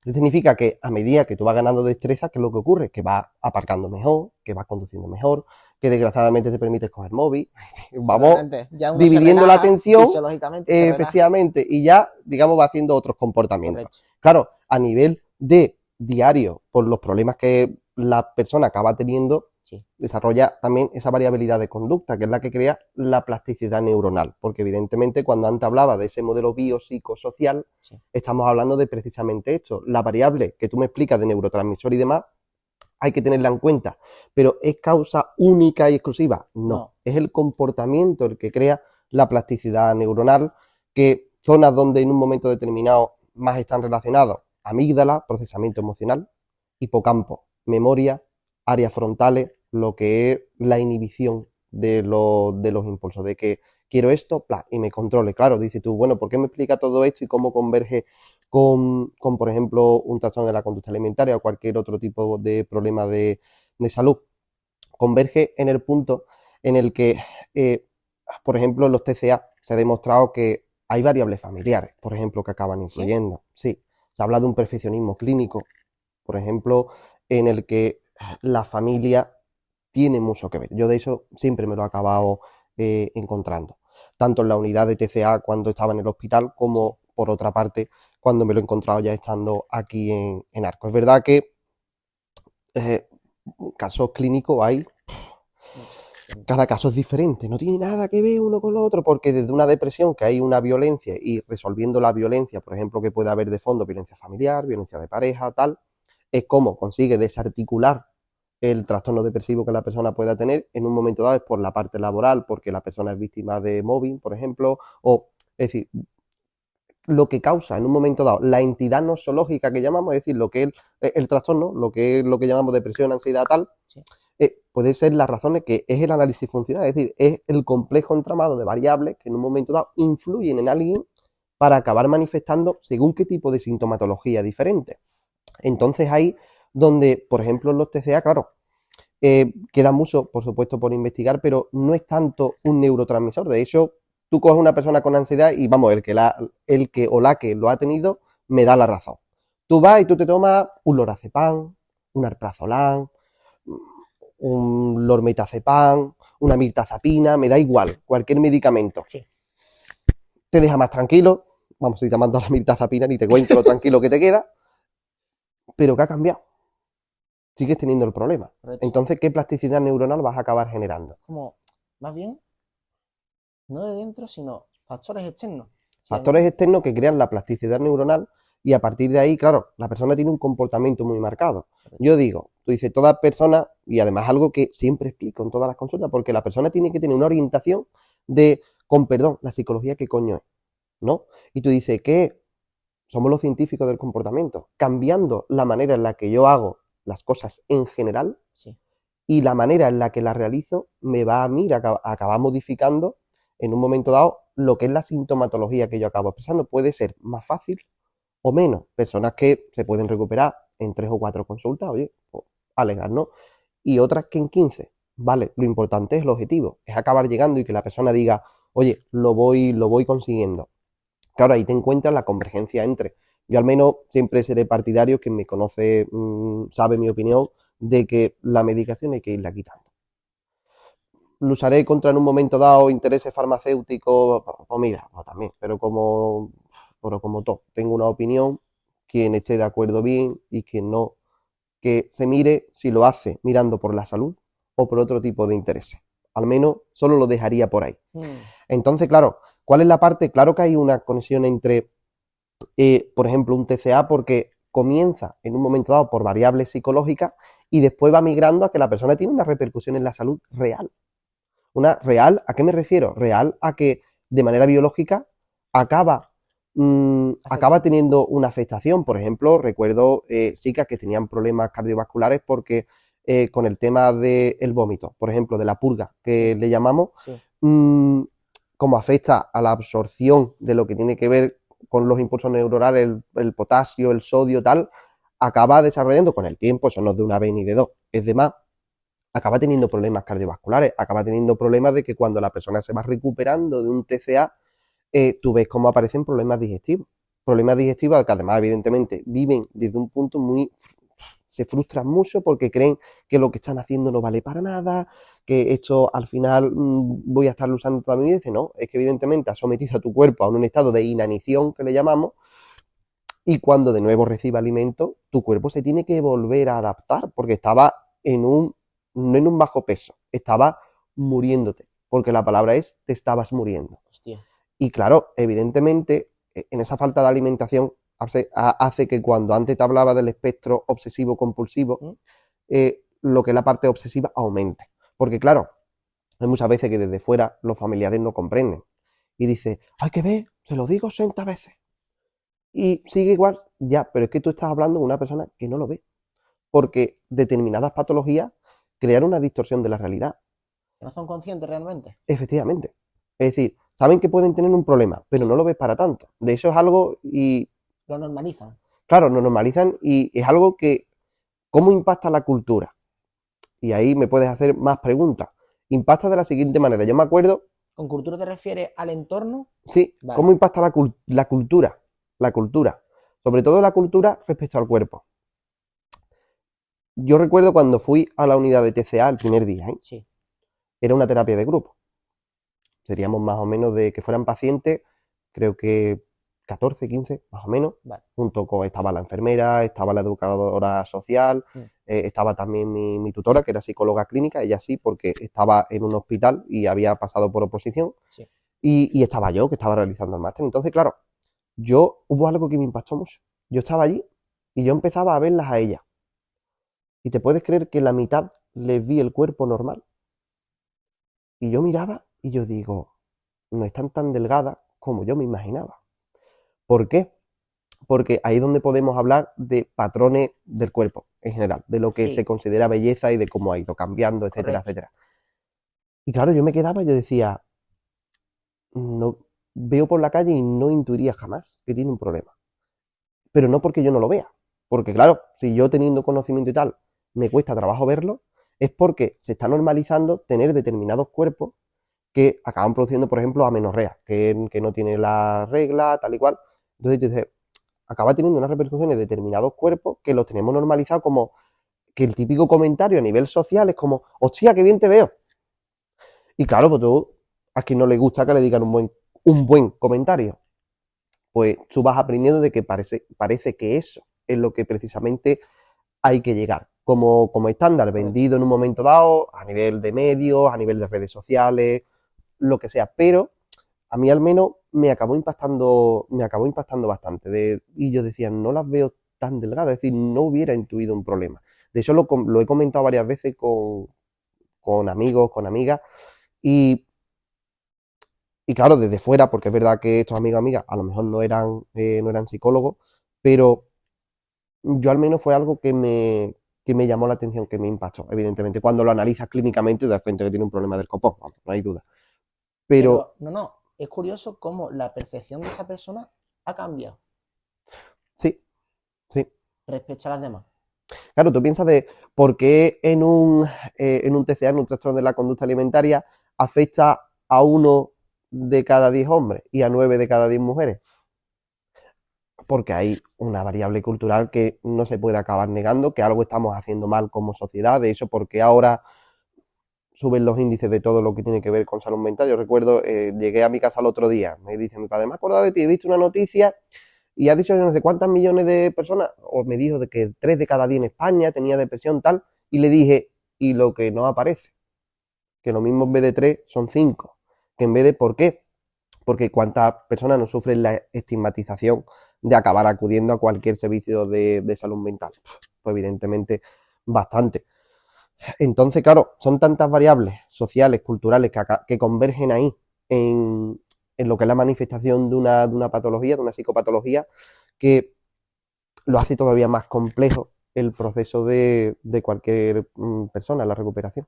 eso significa que a medida que tú vas ganando destreza, ¿qué es lo que ocurre? Que vas aparcando mejor, que vas conduciendo mejor, que desgraciadamente te permite coger móvil. Vamos Totalmente. Ya uno se dividiendo la relaja, atención, fisiológicamente se relaja. efectivamente, y ya, digamos, va haciendo otros comportamientos. Correcto. Claro, a nivel de diario, por los problemas que la persona acaba teniendo, Sí. desarrolla también esa variabilidad de conducta, que es la que crea la plasticidad neuronal, porque evidentemente cuando antes hablaba de ese modelo biopsicosocial, Sí. estamos hablando de precisamente esto, la variable que tú me explicas de neurotransmisor y demás, hay que tenerla en cuenta, pero ¿es causa única y exclusiva? No, es el comportamiento el que crea la plasticidad neuronal, que zonas donde en un momento determinado más están relacionados, amígdala, procesamiento emocional, hipocampo, memoria, áreas frontales, lo que es la inhibición de los impulsos, de que quiero esto, bla, y me controle. Claro, dices tú, bueno, ¿por qué me explica todo esto y cómo converge por ejemplo, un trastorno de la conducta alimentaria o cualquier otro tipo de problema de salud? Converge en el punto en el que, por ejemplo, los TCA se ha demostrado que hay variables familiares, por ejemplo, que acaban influyendo. Sí, se habla de un perfeccionismo clínico, por ejemplo, en el que la familia tiene mucho que ver. Yo de eso siempre me lo he acabado encontrando, tanto en la unidad de TCA cuando estaba en el hospital, como por otra parte cuando me lo he encontrado ya estando aquí en Arco. Es verdad que casos clínicos hay, cada caso es diferente, no tiene nada que ver uno con lo otro, porque desde una depresión que hay una violencia y resolviendo la violencia, por ejemplo, que puede haber de fondo violencia familiar, violencia de pareja, tal, es cómo consigue desarticular el trastorno depresivo que la persona pueda tener en un momento dado es por la parte laboral, porque la persona es víctima de mobbing, por ejemplo, o es decir, lo que causa en un momento dado la entidad nosológica que llamamos, es decir, lo que es el trastorno, lo que es lo que llamamos depresión, ansiedad, tal, sí. Puede ser las razones que es el análisis funcional, es decir, es el complejo entramado de variables que en un momento dado influyen en alguien para acabar manifestando según qué tipo de sintomatología diferente. Entonces ahí donde, por ejemplo, en los TCA, claro, queda mucho, por supuesto, por investigar, pero no es tanto un neurotransmisor. De hecho, tú coges una persona con ansiedad y, vamos, el que o la que lo ha tenido me da la razón. Tú vas y tú te tomas un lorazepam, un alprazolam, un lormetazepam, una mirtazapina, me da igual, cualquier medicamento. Sí. Te deja más tranquilo, vamos, si te mando la mirtazapina ni te cuento lo tranquilo que te queda, pero ¿qué ha cambiado? Sigues teniendo el problema. Correcto. Entonces, ¿qué plasticidad neuronal vas a acabar generando? Como, más bien, no de dentro, sino factores externos. Factores externos que crean la plasticidad neuronal y a partir de ahí, claro, la persona tiene un comportamiento muy marcado. Correcto. Yo digo, tú dices, toda persona, y además algo que siempre explico en todas las consultas, porque la persona tiene que tener una orientación de, con perdón, la psicología, ¿qué coño es? ¿No? Y tú dices, ¿qué? Somos los científicos del comportamiento, cambiando la manera en la que yo hago las cosas en general, sí, y la manera en la que las realizo me va a mí a acabar modificando en un momento dado lo que es la sintomatología que yo acabo expresando. Puede ser más fácil o menos. Personas que se pueden recuperar en 3 o 4 consultas, oye, pues, alegar, ¿no? Y otras que en 15. Vale, lo importante es el objetivo, es acabar llegando y que la persona diga, oye, lo voy consiguiendo. Claro, ahí te encuentras la convergencia entre. Yo al menos siempre seré partidario, quien me conoce sabe mi opinión, de que la medicación hay que irla quitando. Lo usaré contra en un momento dado intereses farmacéuticos, pues mira, pues también, pero como todo, tengo una opinión, quien esté de acuerdo bien y quien no, que se mire si lo hace mirando por la salud o por otro tipo de intereses. Al menos solo lo dejaría por ahí. Entonces, claro, ¿cuál es la parte? Claro que hay una conexión entre, por ejemplo, un TCA porque comienza en un momento dado por variables psicológicas y después va migrando a que la persona tiene una repercusión en la salud real. Una real, ¿a qué me refiero? Real a que de manera biológica acaba teniendo una afectación. Por ejemplo, recuerdo chicas que tenían problemas cardiovasculares porque con el tema del vómito, por ejemplo, de la purga, que le llamamos, sí, como afecta a la absorción de lo que tiene que ver con los impulsos neuronales, el potasio, el sodio, tal, acaba desarrollando con el tiempo, eso no es de una vez ni de dos, es de más, acaba teniendo problemas cardiovasculares, acaba teniendo problemas de que cuando la persona se va recuperando de un TCA, tú ves cómo aparecen problemas digestivos que además evidentemente viven desde un punto muy, se frustran mucho porque creen que lo que están haciendo no vale para nada, que esto al final voy a estar usando toda mi vida. Y dice, no, es que evidentemente has sometido a tu cuerpo a un estado de inanición que le llamamos, y cuando de nuevo recibe alimento, tu cuerpo se tiene que volver a adaptar porque estaba no en un bajo peso, estaba muriéndote, porque la palabra es te estabas muriendo. Hostia. Y claro, evidentemente, en esa falta de alimentación hace que cuando antes te hablaba del espectro obsesivo-compulsivo, lo que es la parte obsesiva aumente. Porque claro, hay muchas veces que desde fuera los familiares no comprenden. Y dice, hay que ver, se lo digo 60 veces. Y sigue igual, ya, pero es que tú estás hablando de una persona que no lo ve. Porque determinadas patologías crean una distorsión de la realidad. ¿No son conscientes realmente? Efectivamente. Es decir, saben que pueden tener un problema, pero no lo ves para tanto. De eso es algo y... Lo normalizan. Claro, lo normalizan y es algo que... ¿Cómo impacta la cultura? Y ahí me puedes hacer más preguntas. Impacta de la siguiente manera. Yo me acuerdo... ¿Con cultura te refieres al entorno? Sí, Vale. ¿cómo impacta la cultura? La cultura. Sobre todo la cultura respecto al cuerpo. Yo recuerdo cuando fui a la unidad de TCA el primer día, ¿eh? Sí. Era una terapia de grupo. Seríamos más o menos de que fueran pacientes, creo que 14, 15, más o menos. Vale. Junto con, estaba la enfermera, estaba la educadora social, estaba también mi tutora, que era psicóloga clínica, ella sí, porque estaba en un hospital y había pasado por oposición. Sí. Y estaba yo, que estaba realizando el máster. Entonces, claro, hubo algo que me impactó mucho. Yo estaba allí y yo empezaba a verlas a ellas. Y te puedes creer que la mitad les vi el cuerpo normal. Y yo miraba y yo digo, no están tan delgadas como yo me imaginaba. ¿Por qué? Porque ahí es donde podemos hablar de patrones del cuerpo en general, de lo que Sí. se considera belleza y de cómo ha ido cambiando, etcétera, Correcto. etcétera. Y claro, yo me quedaba y yo decía, no veo por la calle y no intuiría jamás que tiene un problema. Pero no porque yo no lo vea. Porque claro, si yo teniendo conocimiento y tal, me cuesta trabajo verlo, es porque se está normalizando tener determinados cuerpos que acaban produciendo, por ejemplo, amenorrea, que no tiene la regla, tal y cual. Entonces, dices, acaba teniendo unas repercusiones de determinados cuerpos que los tenemos normalizados como que el típico comentario a nivel social es como, hostia, qué bien te veo. Y claro, pues tú, a quien no le gusta que le digan un buen comentario, pues tú vas aprendiendo de que parece que eso es lo que precisamente hay que llegar como estándar vendido en un momento dado, a nivel de medios, a nivel de redes sociales, lo que sea, pero a mí al menos me acabó impactando bastante. Y yo decía, no las veo tan delgadas, es decir, no hubiera intuido un problema. De hecho, lo he comentado varias veces con amigos, con amigas, y, y claro, desde fuera, porque es verdad que estos amigos, amigas, a lo mejor no eran psicólogos, pero yo al menos fue algo que me llamó la atención, que me impactó, evidentemente. Cuando lo analizas clínicamente te das cuenta que tiene un problema del copón, no hay duda. Pero Pero no, es curioso cómo la percepción de esa persona ha cambiado sí, sí. respecto a las demás. Claro, tú piensas de por qué en un TCA, en un trastorno de la conducta alimentaria, afecta a 1 de cada 10 hombres y a 9 de cada 10 mujeres. Porque hay una variable cultural que no se puede acabar negando, que algo estamos haciendo mal como sociedad. De hecho, porque ahora suben los índices de todo lo que tiene que ver con salud mental. Yo recuerdo, llegué a mi casa el otro día, me dice mi padre, me he acordado de ti, he visto una noticia y ha dicho no sé cuántas millones de personas, o me dijo de que 3 de cada 10 en España tenía depresión tal, y le dije, y lo que no aparece, que lo mismo en vez de 3 son 5, que en vez de, ¿por qué? Porque cuántas personas no sufren la estigmatización de acabar acudiendo a cualquier servicio de salud mental. Pues evidentemente bastante. Entonces, claro, son tantas variables sociales, culturales, que convergen ahí en lo que es la manifestación de una patología, de una psicopatología, que lo hace todavía más complejo el proceso de cualquier persona, la recuperación.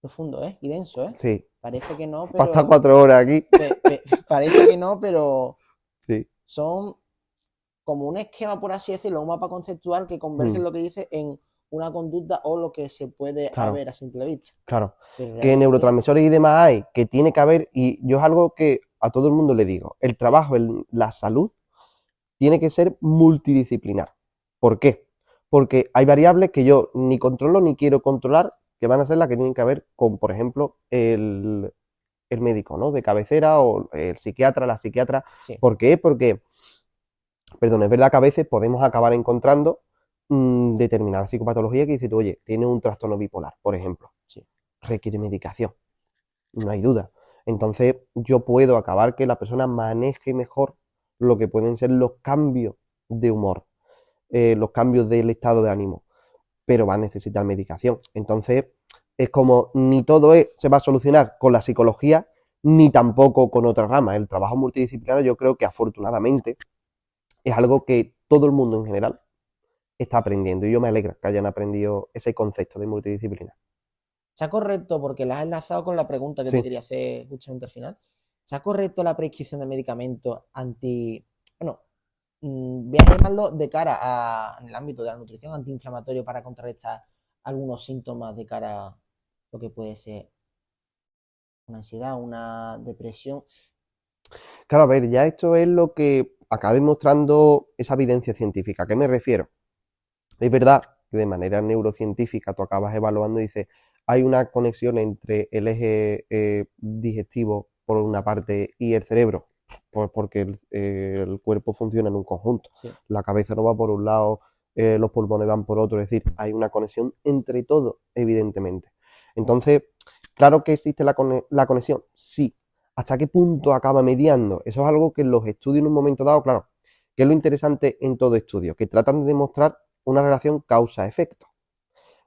Profundo, ¿eh? Y denso, ¿eh? Sí, Parece que no, para estar pero... 4 horas aquí. Parece que no, pero Sí. son como un esquema, por así decirlo, un mapa conceptual que converge en Mm, lo que dice en una conducta o lo que se puede claro. ver a simple vista. Claro, Pero que realmente, neurotransmisores y demás hay, que tiene que haber, y yo es algo que a todo el mundo le digo, el trabajo en la salud tiene que ser multidisciplinar. ¿Por qué? Porque hay variables que yo ni controlo ni quiero controlar, que van a ser las que tienen que ver con, por ejemplo, el médico, ¿no? De cabecera o el psiquiatra, la psiquiatra. sí, ¿Por qué? Porque, perdón, es verdad que a veces podemos acabar encontrando determinada psicopatología que dice tú, oye, tiene un trastorno bipolar, por ejemplo, sí. requiere medicación, no hay duda. Entonces yo puedo acabar que la persona maneje mejor lo que pueden ser los cambios de humor, los cambios del estado de ánimo, pero va a necesitar medicación. Entonces es como ni se va a solucionar con la psicología, ni tampoco con otra rama. El trabajo multidisciplinario yo creo que afortunadamente es algo que todo el mundo en general está aprendiendo y yo me alegra que hayan aprendido ese concepto de multidisciplina. ¿Está correcto, porque la has enlazado con la pregunta que te Sí. quería hacer justamente al final? ¿Está correcto la prescripción de medicamentos anti... Bueno, voy a llamarlo de cara a, en el ámbito de la nutrición antiinflamatorio para contrarrestar algunos síntomas de cara a lo que puede ser una ansiedad, una depresión. Claro, a ver, ya esto es lo que acaba demostrando esa evidencia científica. ¿A qué me refiero? Es verdad que de manera neurocientífica tú acabas evaluando y dices, hay una conexión entre el eje digestivo por una parte y el cerebro, porque el cuerpo funciona en un conjunto. Sí. La cabeza no va por un lado, los pulmones van por otro, es decir, hay una conexión entre todo, evidentemente. Entonces, claro que existe la conexión, sí. ¿Hasta qué punto acaba mediando? Eso es algo que en los estudios en un momento dado, claro, que es lo interesante en todo estudio, que tratan de demostrar una relación causa-efecto.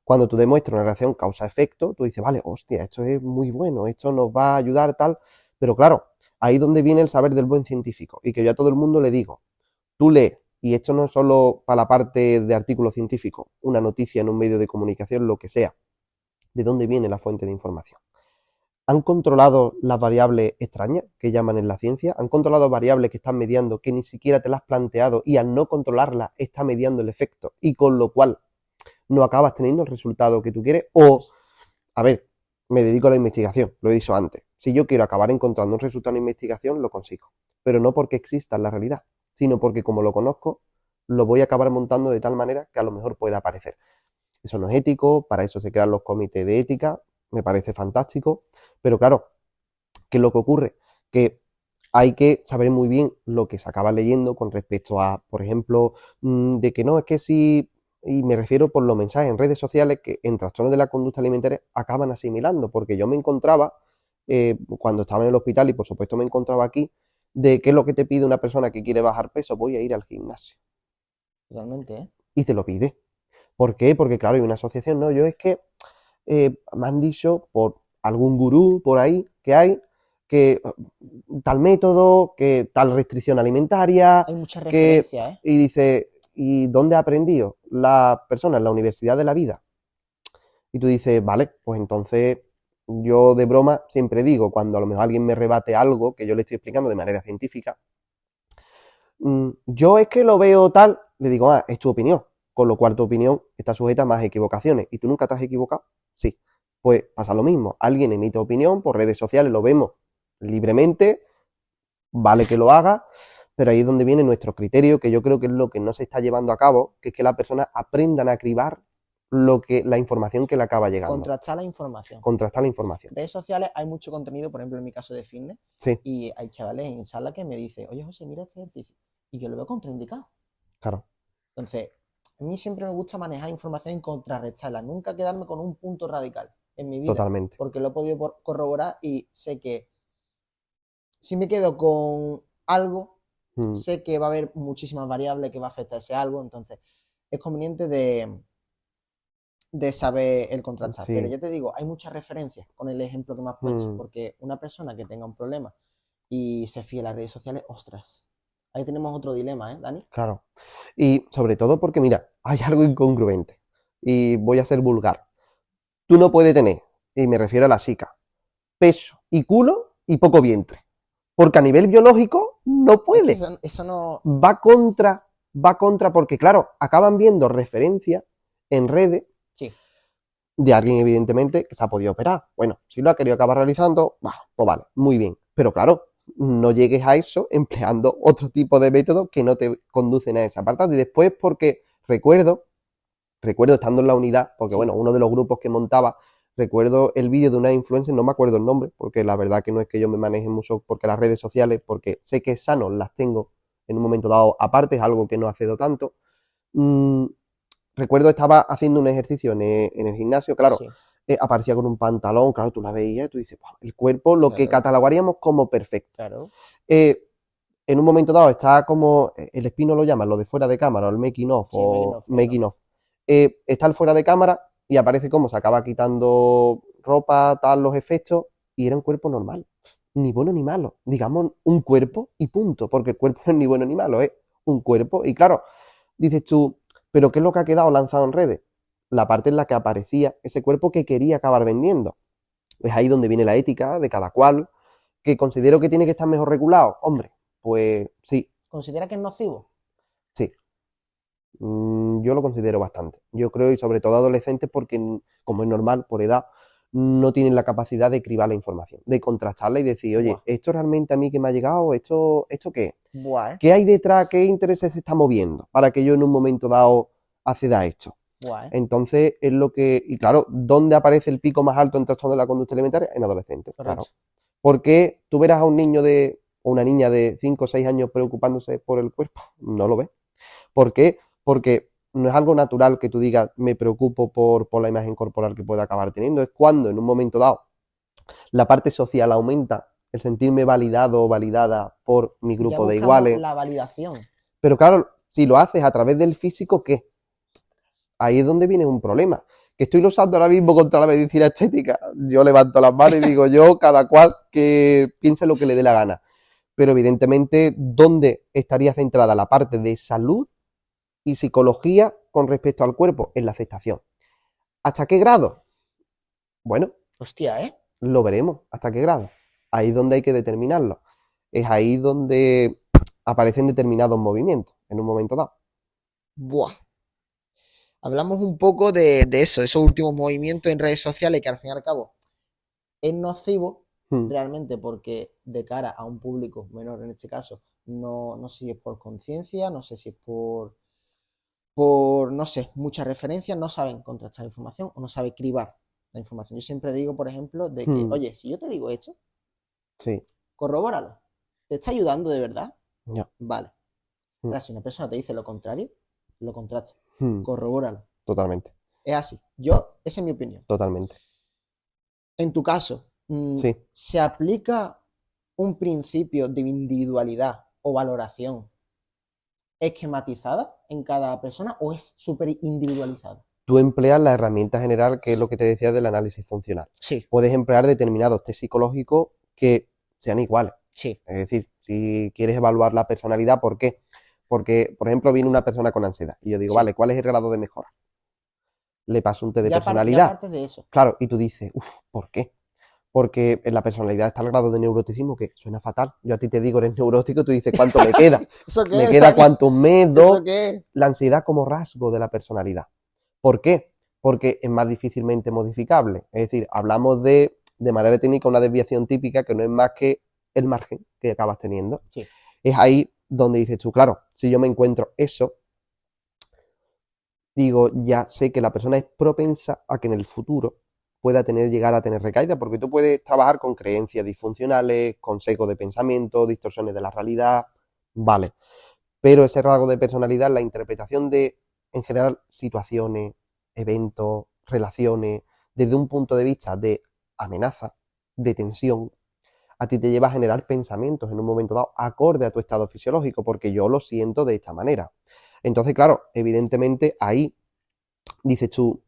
Cuando tú demuestras una relación causa-efecto, tú dices, vale, hostia, esto es muy bueno, esto nos va a ayudar, tal. Pero claro, ahí es donde viene el saber del buen científico. Y que yo a todo el mundo le digo, tú lees, y esto no es solo para la parte de artículo científico, una noticia en un medio de comunicación, lo que sea, de dónde viene la fuente de información. ¿Han controlado las variables extrañas que llaman en la ciencia? ¿Han controlado variables que están mediando que ni siquiera te las has planteado y al no controlarlas está mediando el efecto y con lo cual no acabas teniendo el resultado que tú quieres? O, a ver, me dedico a la investigación, lo he dicho antes. Si yo quiero acabar encontrando un resultado en investigación, lo consigo. Pero no porque exista en la realidad, sino porque como lo conozco, lo voy a acabar montando de tal manera que a lo mejor pueda aparecer. Eso no es ético, para eso se crean los comités de ética, me parece fantástico, pero claro, ¿qué es lo que ocurre? Que hay que saber muy bien lo que se acaba leyendo con respecto a, por ejemplo, de que no, es que si, y me refiero por los mensajes en redes sociales que en trastornos de la conducta alimentaria acaban asimilando, porque yo me encontraba, cuando estaba en el hospital y por supuesto me encontraba aquí, de qué es lo que te pide una persona que quiere bajar peso, voy a ir al gimnasio. Totalmente, ¿eh? Y te lo pide. ¿Por qué? Porque claro, hay una asociación, no, yo es que me han dicho por algún gurú por ahí que hay, que tal método, que tal restricción alimentaria, Hay mucha que... referencia, ¿eh? Y dice, ¿y dónde ha aprendido la persona? En la Universidad de la Vida. Y tú dices, vale, pues entonces yo de broma siempre digo, cuando a lo mejor alguien me rebate algo que yo le estoy explicando de manera científica, yo es que lo veo tal, le digo, ah, es tu opinión, con lo cual tu opinión está sujeta a más equivocaciones. ¿Y tú nunca te has equivocado? Sí. Pues pasa lo mismo. Alguien emite opinión por redes sociales, lo vemos libremente, vale que lo haga, pero ahí es donde viene nuestro criterio, que yo creo que es lo que no se está llevando a cabo, que es que las personas aprendan a cribar la información que le acaba llegando, Contrastar la información. contrastar la información. Redes sociales hay mucho contenido, por ejemplo, en mi caso de fitness, Sí, y hay chavales en sala que me dicen, oye José, mira este ejercicio, y yo lo veo contraindicado. claro, Entonces, a mí siempre me gusta manejar información y contrarrestarla, nunca quedarme con un punto radical en mi vida, totalmente. porque lo he podido corroborar y sé que si me quedo con algo, Mm, sé que va a haber muchísimas variables que va a afectar ese algo, entonces es conveniente de saber el contrastar. Pero sí. ya te digo, hay muchas referencias con el ejemplo que me has puesto, Mm. porque una persona que tenga un problema y se fíe en las redes sociales, ostras, ahí tenemos otro dilema, ¿eh, Dani? Claro. Y sobre todo porque, mira, hay algo incongruente. Y voy a ser vulgar. Tú no puedes tener, y me refiero a la chica, peso y culo y poco vientre. Porque a nivel biológico no Es que puede. eso no... Va contra, porque claro, acaban viendo referencias en redes Sí, de alguien, evidentemente, que se ha podido operar. Bueno, si lo ha querido acabar realizando, bah, pues vale, muy bien. Pero claro, no llegues a eso empleando otro tipo de métodos que no te conducen a ese apartado. Y después, porque recuerdo estando en la unidad, porque sí, bueno, uno de los grupos que montaba, recuerdo el vídeo de una influencer, no me acuerdo el nombre, porque la verdad que no es que yo me maneje mucho porque las redes sociales, porque sé que es sano, las tengo en un momento dado aparte, es algo que no accedo tanto. Mm, recuerdo estaba haciendo un ejercicio en el gimnasio, claro, sí, aparecía con un pantalón, claro, tú la veías y tú dices, el cuerpo, lo que claro, catalogaríamos como perfecto. claro. Eh, en un momento dado está como, el espino lo llaman, lo de fuera de cámara, o el making of, Sí, o making making of. of. Está el fuera de cámara y aparece como se acaba quitando ropa, tal, los efectos, y era un cuerpo normal. Ni bueno ni malo. Digamos, un cuerpo y punto, porque el cuerpo no es ni bueno ni malo, es un cuerpo. Y claro, dices tú, ¿pero qué es lo que ha quedado lanzado en redes? La parte en la que aparecía ese cuerpo que quería acabar vendiendo. Es ahí donde viene la ética de cada cual, que considero que tiene que estar mejor regulado. Hombre, pues sí, ¿Considera que es nocivo? sí, yo lo considero bastante. Yo creo, y sobre todo adolescentes, porque como es normal, por edad, no tienen la capacidad de cribar la información, de contrastarla y decir, oye, Buah. ¿esto realmente a mí que me ha llegado? ¿Esto qué es? Buah, ¿Qué hay detrás? ¿Qué intereses se está moviendo para que yo en un momento dado acceda a esto? buah, Entonces, es lo que... Y claro, ¿dónde aparece el pico más alto en trastorno de la conducta alimentaria? En adolescentes, claro. correcto. Porque tú verás a un niño o una niña de 5 o 6 años preocupándose por el cuerpo, no lo ves. ¿Por qué? Porque no es algo natural que tú digas, me preocupo por la imagen corporal que pueda acabar teniendo. Es cuando en un momento dado la parte social aumenta, el sentirme validado o validada por mi Ya grupo de buscamos iguales. la validación. Pero claro, si lo haces a través del físico, ¿qué? Ahí es donde viene un problema. Que estoy luchando ahora mismo contra la medicina estética. Yo levanto las manos y digo, yo, cada cual que piense lo que le dé la gana. Pero evidentemente, ¿dónde estaría centrada la parte de salud y psicología con respecto al cuerpo? En la aceptación. ¿Hasta qué grado? Bueno, Hostia, ¿eh? lo veremos. ¿Hasta qué grado? Ahí es donde hay que determinarlo. Es ahí donde aparecen determinados movimientos en un momento dado. Buah. Hablamos un poco de eso, esos últimos movimientos en redes sociales que al fin y al cabo es nocivo Hmm. realmente porque de cara a un público menor en este caso, no sé si es por conciencia, no sé si es no sé, muchas referencias, no saben contrastar información o no saben cribar la información. Yo siempre digo, por ejemplo, de que, Hmm. oye, si yo te digo esto, Sí. corrobóralo. ¿Te está ayudando de verdad? Ya. Vale. Hmm. Ahora, si una persona te dice lo contrario, lo contrasta. Hmm. Corrobóralo. Totalmente. Es así. Esa es mi opinión. Totalmente. En tu caso, Sí. ¿se aplica un principio de individualidad o valoración esquematizada en cada persona o es súper individualizada? Tú empleas la herramienta general, que es lo que te decía del análisis funcional. Sí, Puedes emplear determinados test psicológicos que sean iguales. sí, Es decir, si quieres evaluar la personalidad, ¿por qué? Porque, por ejemplo, viene una persona con ansiedad y yo digo, sí. vale, ¿cuál es el grado de mejora? Le paso un test de Ya personalidad. partes de eso. Claro, y tú dices, uff, ¿por qué? Porque en la personalidad está el grado de neuroticismo, que suena fatal. Yo a ti te digo, eres neurótico, tú dices, ¿cuánto me queda? ¿Eso qué ¿Me es, queda Dani? cuánto? ¿Un mes, ¿Eso dos? qué es? La ansiedad como rasgo de la personalidad. ¿Por qué? Porque es más difícilmente modificable. Es decir, hablamos de manera técnica, una desviación típica que no es más que el margen que acabas teniendo. Sí. Es ahí donde dices tú, claro, si yo me encuentro eso, digo, ya sé que la persona es propensa a que en el futuro pueda llegar a tener recaídas, porque tú puedes trabajar con creencias disfuncionales, con sesgo de pensamiento, distorsiones de la realidad, vale. Pero ese rasgo de personalidad, la interpretación de, en general, situaciones, eventos, relaciones, desde un punto de vista de amenaza, de tensión, a ti te lleva a generar pensamientos en un momento dado acorde a tu estado fisiológico, porque yo lo siento de esta manera. Entonces, claro, evidentemente ahí dices tú,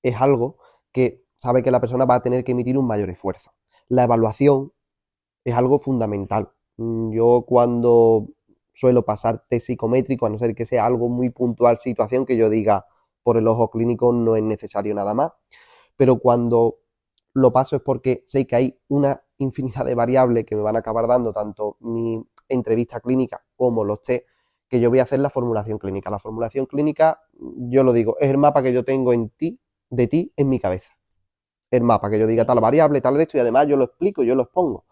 es algo que sabe que la persona va a tener que emitir un mayor esfuerzo. La evaluación es algo fundamental. Yo cuando suelo pasar test psicométrico, a no ser que sea algo muy puntual, situación que yo diga por el ojo clínico no es necesario nada más, pero cuando lo paso es porque sé que hay una infinidad de variables que me van a acabar dando tanto mi entrevista clínica como los test, que yo voy a hacer la formulación clínica. La formulación clínica, yo lo digo, es el mapa que yo tengo de ti en mi cabeza. El mapa que yo diga Sí. tal variable, tal de esto, y además yo lo explico, yo lo expongo.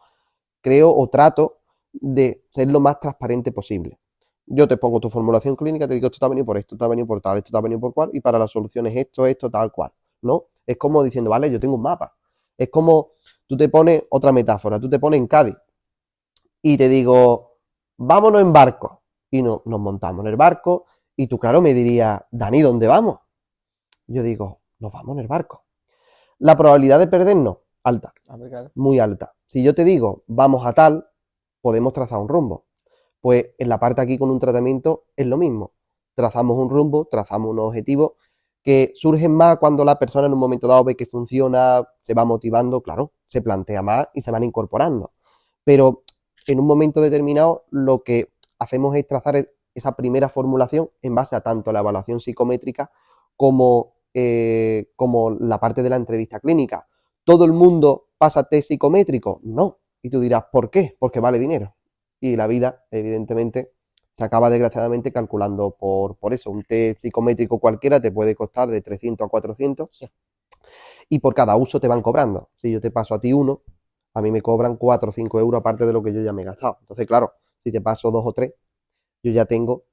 Creo o trato de ser lo más transparente posible. Yo te pongo tu formulación clínica, te digo, esto te ha venido por esto, esto te ha venido por tal, esto te ha venido por cual, y para la solución es esto, tal cual, ¿no? Es como diciendo, vale, yo tengo un mapa. Es como tú te pones otra metáfora, tú te pones en Cádiz y te digo, vámonos en barco. Y nos montamos en el barco y tú, claro, me dirías, Dani, ¿dónde vamos? Yo digo, nos vamos en el barco. La probabilidad de perdernos, alta, A ver, claro. muy alta. Si yo te digo, vamos a tal, podemos trazar un rumbo. Pues en la parte aquí con un tratamiento es lo mismo. Trazamos un rumbo, trazamos unos objetivos que surgen más cuando la persona en un momento dado ve que funciona, se va motivando, claro, se plantea más y se van incorporando. Pero en un momento determinado lo que hacemos es trazar esa primera formulación en base a tanto la evaluación psicométrica como la parte de la entrevista clínica. ¿Todo el mundo pasa test psicométrico? No. Y tú dirás, ¿por qué? Porque vale dinero. Y la vida, evidentemente, se acaba desgraciadamente calculando por eso. Un test psicométrico cualquiera te puede costar de 300 a 400. Sí. Y por cada uso te van cobrando. Si yo te paso a ti uno, a mí me cobran 4 o 5 euros aparte de lo que yo ya me he gastado. Entonces, claro, si te paso 2 o 3, yo ya tengo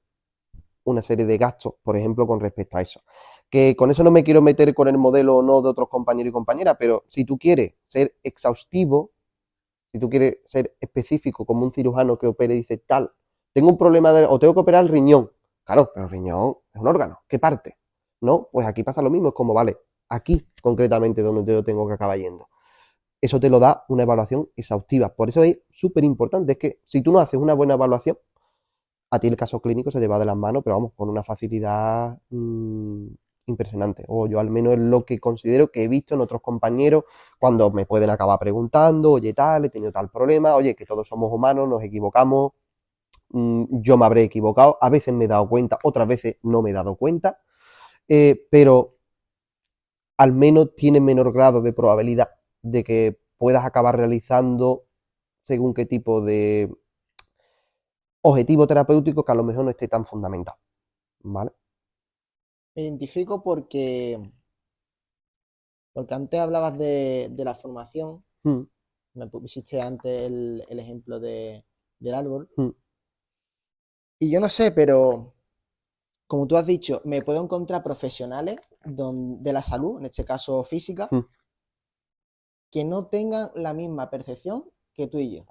una serie de gastos, por ejemplo, con respecto a eso. Que con eso no me quiero meter con el modelo o no de otros compañeros y compañeras, pero si tú quieres ser exhaustivo, si tú quieres ser específico como un cirujano que opere y dice tal, tengo un problema o tengo que operar el riñón. Claro, pero el riñón es un órgano, ¿qué parte? ¿No? Pues aquí pasa lo mismo, es como, vale, aquí concretamente donde yo tengo que acabar yendo. Eso te lo da una evaluación exhaustiva. Por eso es súper importante, es que si tú no haces una buena evaluación, a ti el caso clínico se te va de las manos, pero vamos, con una facilidad impresionante. O yo al menos es lo que considero que he visto en otros compañeros cuando me pueden acabar preguntando, oye tal, he tenido tal problema, oye que todos somos humanos, nos equivocamos, yo me habré equivocado, a veces me he dado cuenta, otras veces no me he dado cuenta, pero al menos tiene menor grado de probabilidad de que puedas acabar realizando según qué tipo de objetivo terapéutico que a lo mejor no esté tan fundamentado, ¿vale? Me identifico porque antes hablabas de la formación, me pusiste antes el ejemplo del árbol, y yo no sé, pero como tú has dicho, me puedo encontrar profesionales de la salud, en este caso física, que no tengan la misma percepción que tú y yo.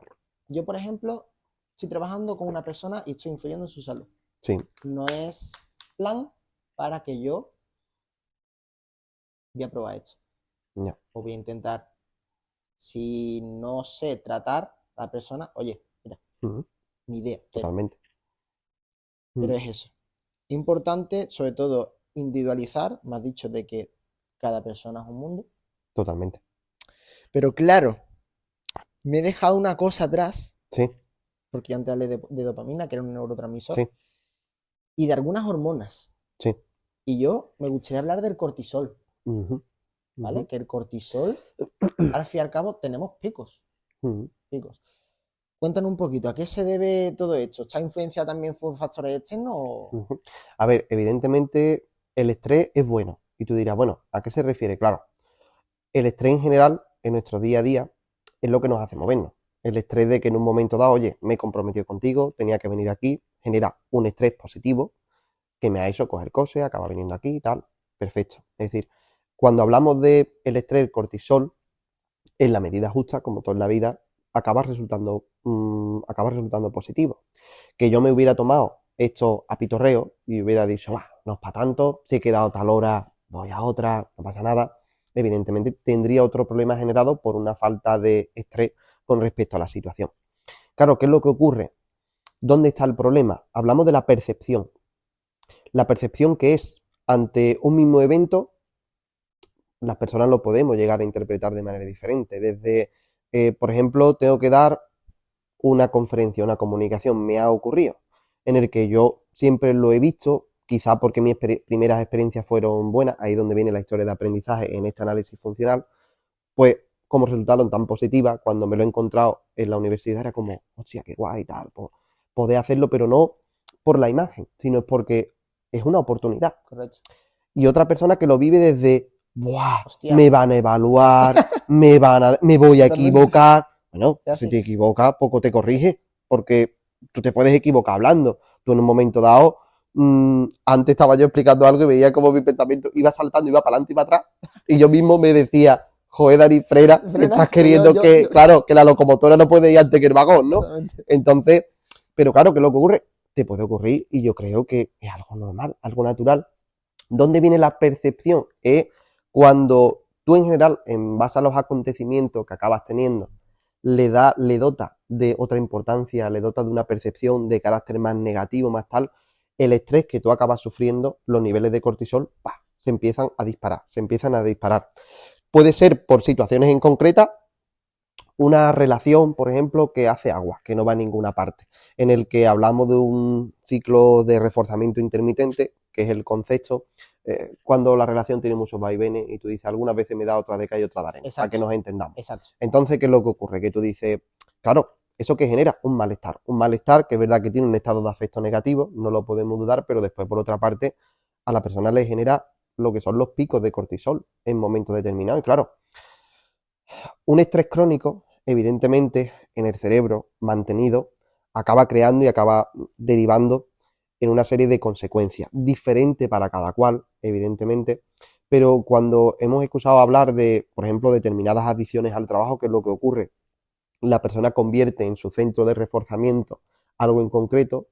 Yo, por ejemplo, estoy trabajando con una persona y estoy influyendo en su salud. Sí. No es plan para que yo voy a probar esto. No. O voy a intentar, si no sé tratar a la persona, oye, mira, ni idea. Totalmente. Pero es eso. Importante, sobre todo, individualizar, me has dicho de que cada persona es un mundo. Totalmente. Pero claro, me he dejado una cosa atrás. Sí. Porque antes hablé de dopamina, que era un neurotransmisor. Sí. Y de algunas hormonas. Sí. Y yo me gustaría hablar del cortisol. ¿Vale? Que el cortisol, al fin y al cabo, tenemos picos. Picos. Cuéntanos un poquito, ¿a qué se debe todo esto? ¿Está influenciado también por factores externos? A ver, evidentemente el estrés es bueno. Y tú dirás, bueno, ¿a qué se refiere? Claro, el estrés en general, en nuestro día a día, es lo que nos hace movernos. El estrés de que en un momento dado, oye, me he comprometido contigo, tenía que venir aquí, genera un estrés positivo que me ha hecho coger cosas, acaba viniendo aquí y tal. Perfecto. Es decir, cuando hablamos del estrés, el cortisol, en la medida justa, como todo en la vida, acaba resultando positivo. Que yo me hubiera tomado esto a pitorreo y hubiera dicho, no es para tanto, si he quedado tal hora, voy a otra, no pasa nada. Evidentemente tendría otro problema generado por una falta de estrés con respecto a la situación. Claro, ¿qué es lo que ocurre? ¿Dónde está el problema? Hablamos de la percepción. La percepción que es ante un mismo evento, las personas lo podemos llegar a interpretar de manera diferente. Desde, por ejemplo, tengo que dar una conferencia, una comunicación, me ha ocurrido, en el que yo siempre lo he visto, quizá porque mis primeras experiencias fueron buenas, ahí donde viene la historia de aprendizaje en este análisis funcional, pues como resultaron tan positivas, cuando me lo he encontrado en la universidad era como, hostia, qué guay y tal, pues, poder hacerlo, pero no por la imagen, sino es porque es una oportunidad. Correcto. Y otra persona que lo vive desde, ¡buah! Hostia. Me van a evaluar, me voy a equivocar. Bueno, si te equivocas, poco te corrige, porque tú te puedes equivocar hablando. Tú en un momento dado, antes estaba yo explicando algo y veía como mi pensamiento iba saltando, iba para adelante y para atrás, y yo mismo me decía, joder, Dani, frena, que estás queriendo claro, que la locomotora no puede ir antes que el vagón, ¿no? Entonces, pero claro, ¿qué es lo que ocurre? Te puede ocurrir y yo creo que es algo normal, algo natural. ¿Dónde viene la percepción? Es cuando tú en general, en base a los acontecimientos que acabas teniendo, le dota de otra importancia, le dota de una percepción de carácter más negativo, más tal, el estrés que tú acabas sufriendo, los niveles de cortisol, se empiezan a disparar. Puede ser por situaciones en concretas, una relación, por ejemplo, que hace agua, que no va a ninguna parte, en el que hablamos de un ciclo de reforzamiento intermitente, que es el concepto, cuando la relación tiene muchos vaivenes y tú dices, algunas veces me da otra de cal y otra de arena, para que nos entendamos. Exacto. Entonces, ¿qué es lo que ocurre? Que tú dices, claro, eso que genera un malestar que es verdad que tiene un estado de afecto negativo, no lo podemos dudar, pero después, por otra parte, a la persona le genera lo que son los picos de cortisol en momentos determinados. Y claro, un estrés crónico, evidentemente, en el cerebro mantenido, acaba creando y acaba derivando en una serie de consecuencias, diferente para cada cual, evidentemente, pero cuando hemos escuchado hablar de, por ejemplo, determinadas adicciones al trabajo, ¿qué es lo que ocurre? La persona convierte en su centro de reforzamiento algo en concreto,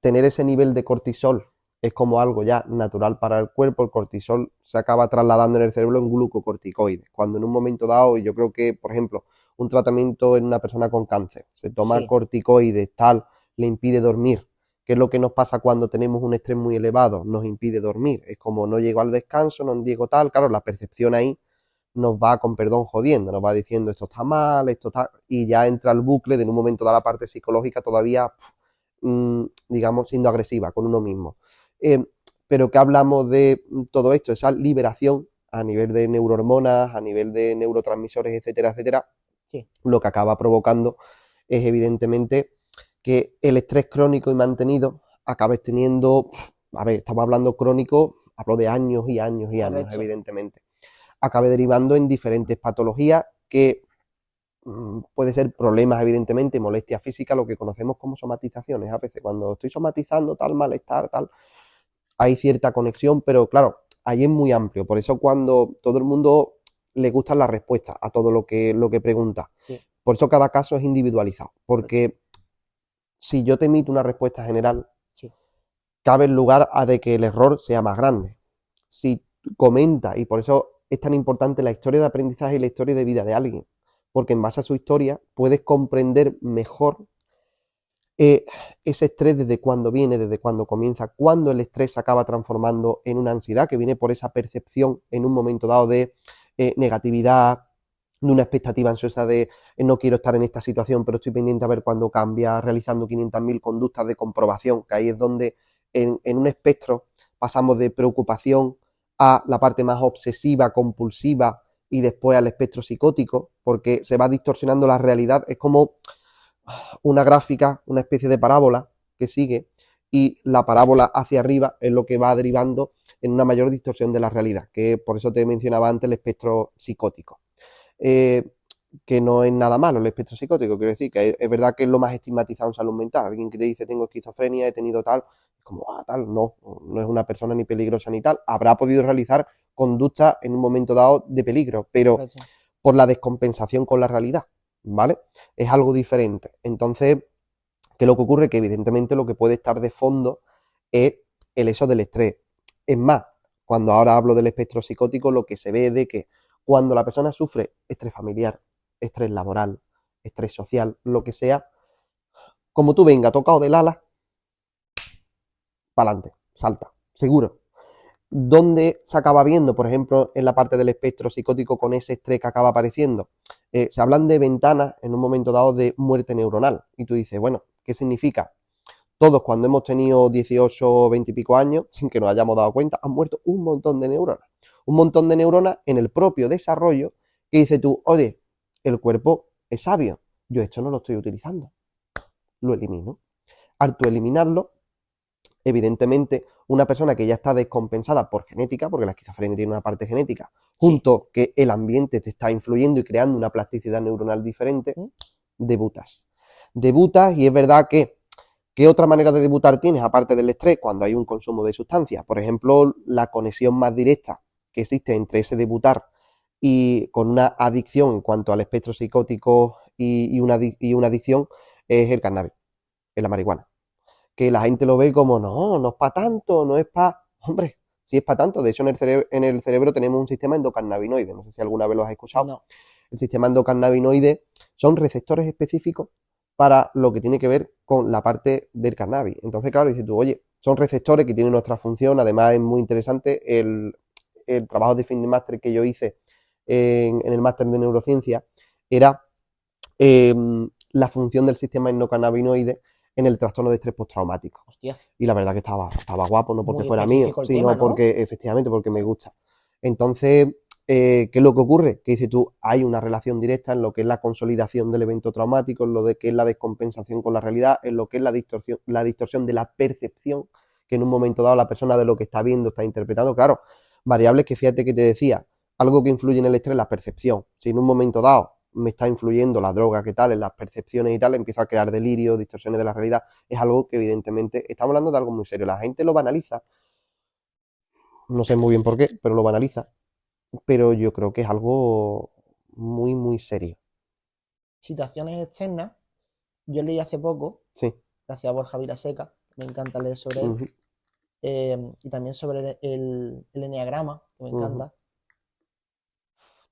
tener ese nivel de cortisol es como algo ya natural para el cuerpo, el cortisol se acaba trasladando en el cerebro en glucocorticoides, cuando en un momento dado, y yo creo que, por ejemplo, un tratamiento en una persona con cáncer, se toma corticoides, tal, le impide dormir. ¿Qué es lo que nos pasa cuando tenemos un estrés muy elevado? Nos impide dormir, es como no llego al descanso, no llego tal, claro, la percepción ahí nos va, con perdón, jodiendo, nos va diciendo esto está mal, esto está... y ya entra el bucle de en un momento de la parte psicológica todavía, digamos, siendo agresiva con uno mismo. Pero que hablamos de todo esto, esa liberación a nivel de neurohormonas, a nivel de neurotransmisores, etcétera, etcétera, lo que acaba provocando es evidentemente que el estrés crónico y mantenido acabes teniendo, a ver, estamos hablando crónico, hablo de años y años y años, evidentemente, acabe derivando en diferentes patologías que puede ser problemas, evidentemente, molestia física, lo que conocemos como somatizaciones. A veces cuando estoy somatizando tal malestar, tal, hay cierta conexión, pero claro, ahí es muy amplio. Por eso cuando todo el mundo le gustan las respuestas a todo lo que pregunta. Por eso cada caso es individualizado. Porque si yo te emito una respuesta general, cabe el lugar a de que el error sea más grande. Si comenta, y por eso es tan importante la historia de aprendizaje y la historia de vida de alguien, porque en base a su historia puedes comprender mejor ese estrés desde cuándo viene, desde cuándo comienza, cuándo el estrés se acaba transformando en una ansiedad que viene por esa percepción en un momento dado de negatividad, de una expectativa ansiosa de no quiero estar en esta situación, pero estoy pendiente a ver cuándo cambia, realizando 500.000 conductas de comprobación, que ahí es donde en un espectro pasamos de preocupación a la parte más obsesiva, compulsiva y después al espectro psicótico, porque se va distorsionando la realidad. Es como una gráfica, una especie de parábola que sigue, y la parábola hacia arriba es lo que va derivando en una mayor distorsión de la realidad, que por eso te mencionaba antes el espectro psicótico. Que no es nada malo el espectro psicótico, quiero decir que es verdad que es lo más estigmatizado en salud mental. Alguien que te dice tengo esquizofrenia, he tenido tal, es como, tal, no es una persona ni peligrosa ni tal, habrá podido realizar conductas en un momento dado de peligro, pero por la descompensación con la realidad, ¿vale? Es algo diferente. Entonces, ¿qué es lo que ocurre? Que evidentemente lo que puede estar de fondo es el eso del estrés. Es más, cuando ahora hablo del espectro psicótico, lo que se ve es de que cuando la persona sufre estrés familiar, estrés laboral, estrés social, lo que sea, como tú venga tocado del ala, para adelante, salta, seguro. ¿Dónde se acaba viendo, por ejemplo, en la parte del espectro psicótico con ese estrés que acaba apareciendo? Se hablan de ventanas en un momento dado de muerte neuronal. Y tú dices, bueno, ¿qué significa? Todos cuando hemos tenido 18, 20 y pico años, sin que nos hayamos dado cuenta, han muerto un montón de neuronas. Un montón de neuronas en el propio desarrollo que dice tú, oye, el cuerpo es sabio, yo esto no lo estoy utilizando, lo elimino. Al tú eliminarlo, evidentemente, una persona que ya está descompensada por genética, porque la esquizofrenia tiene una parte genética, junto que el ambiente te está influyendo y creando una plasticidad neuronal diferente, debutas. Debutas y es verdad que ¿qué otra manera de debutar tienes aparte del estrés? Cuando hay un consumo de sustancias. Por ejemplo, la conexión más directa que existe entre ese debutar y con una adicción en cuanto al espectro psicótico y una adicción es el cannabis, es la marihuana. Que la gente lo ve como, no es para tanto, no es para... Hombre, sí es para tanto. De hecho, en el cerebro tenemos un sistema endocannabinoide. No sé si alguna vez lo has escuchado. No. El sistema endocannabinoide son receptores específicos para lo que tiene que ver con la parte del cannabis. Entonces, claro, dices tú, oye, son receptores que tienen nuestra función. Además, es muy interesante el trabajo de fin de máster que yo hice en el máster de neurociencia, era la función del sistema endocannabinoide en el trastorno de estrés postraumático. Hostia. Y la verdad que estaba guapo, no porque fuera mío, sino porque, efectivamente, porque me gusta. Entonces, ¿qué es lo que ocurre? Que dices tú, hay una relación directa en lo que es la consolidación del evento traumático, en lo de que es la descompensación con la realidad, en lo que es la distorsión de la percepción, que en un momento dado la persona de lo que está viendo está interpretando. Claro, variables que fíjate que te decía, algo que influye en el estrés, la percepción. Si en un momento dado me está influyendo la droga, ¿qué tal? En las percepciones y tal, empiezo a crear delirio, distorsiones de la realidad. Es algo que evidentemente estamos hablando de algo muy serio. La gente lo banaliza, no sé muy bien por qué, pero lo banaliza. Pero yo creo que es algo muy, muy serio. Situaciones externas. Yo leí hace poco, Sí. gracias a Borja Vilaseca, me encanta leer sobre él, y también sobre el eneagrama, que me encanta.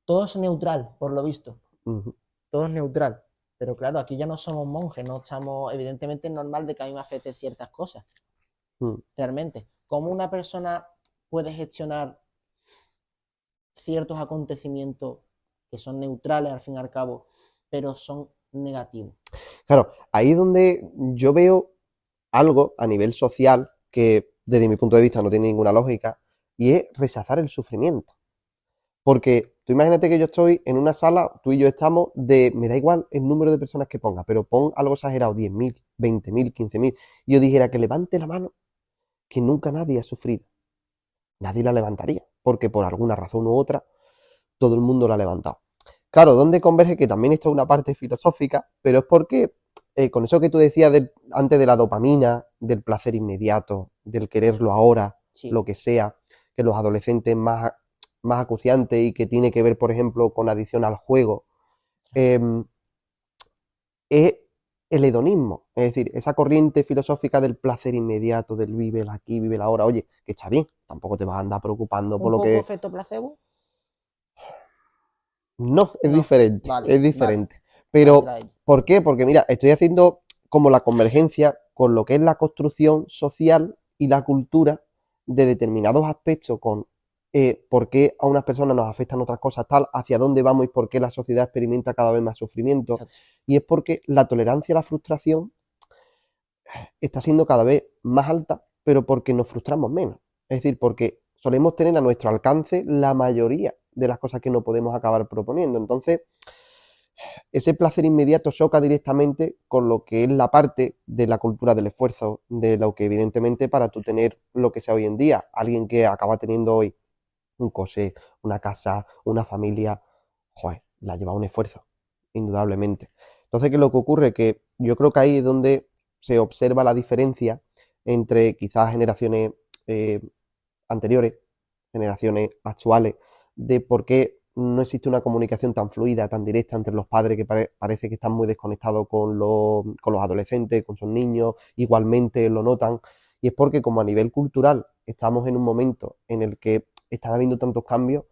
Todo es neutral, por lo visto. Todo es neutral. Pero claro, aquí ya no somos monjes, no estamos. Evidentemente es normal de que a mí me afecten ciertas cosas. Realmente. ¿Cómo una persona puede gestionar ciertos acontecimientos que son neutrales al fin y al cabo, pero son negativos? Claro, ahí es donde yo veo algo a nivel social que desde mi punto de vista no tiene ninguna lógica, y es rechazar el sufrimiento. Porque tú imagínate que yo estoy en una sala, tú y yo estamos me da igual el número de personas que ponga, pero pon algo exagerado, 10.000, 20.000, 15.000, y yo dijera que levante la mano, que nunca nadie ha sufrido. Nadie la levantaría, porque por alguna razón u otra, todo el mundo la ha levantado. Claro, ¿dónde converge? Que también esto es una parte filosófica, pero es porque con eso que tú decías antes de la dopamina, del placer inmediato, del quererlo ahora, Sí. lo que sea, que los adolescentes más acuciantes y que tiene que ver, por ejemplo, con adicción al juego, es el hedonismo, es decir, esa corriente filosófica del placer inmediato, del vive el aquí, vive el ahora, oye, que está bien, tampoco te vas a andar preocupando por lo que... ¿Un poco efecto placebo? No, es No, diferente, vale, es diferente. vale. Pero, ¿por qué? Porque mira, estoy haciendo como la convergencia con lo que es la construcción social y la cultura de determinados aspectos con por qué a unas personas nos afectan otras cosas tal, hacia dónde vamos y por qué la sociedad experimenta cada vez más sufrimiento. Exacto. Y es porque la tolerancia a la frustración está siendo cada vez más alta, pero porque nos frustramos menos. Es decir, porque solemos tener a nuestro alcance la mayoría de las cosas que no podemos acabar proponiendo. Entonces, ese placer inmediato choca directamente con lo que es la parte de la cultura del esfuerzo, de lo que evidentemente para tú tener lo que sea hoy en día, alguien que acaba teniendo hoy un coche, una casa, una familia, joder, la lleva un esfuerzo, indudablemente. Entonces, ¿qué es lo que ocurre? Que yo creo que ahí es donde se observa la diferencia entre quizás generaciones anteriores, generaciones actuales, de por qué no existe una comunicación tan fluida, tan directa entre los padres, que parece que están muy desconectados con los adolescentes, con sus niños, igualmente lo notan, y es porque como a nivel cultural estamos en un momento en el que están habiendo tantos cambios,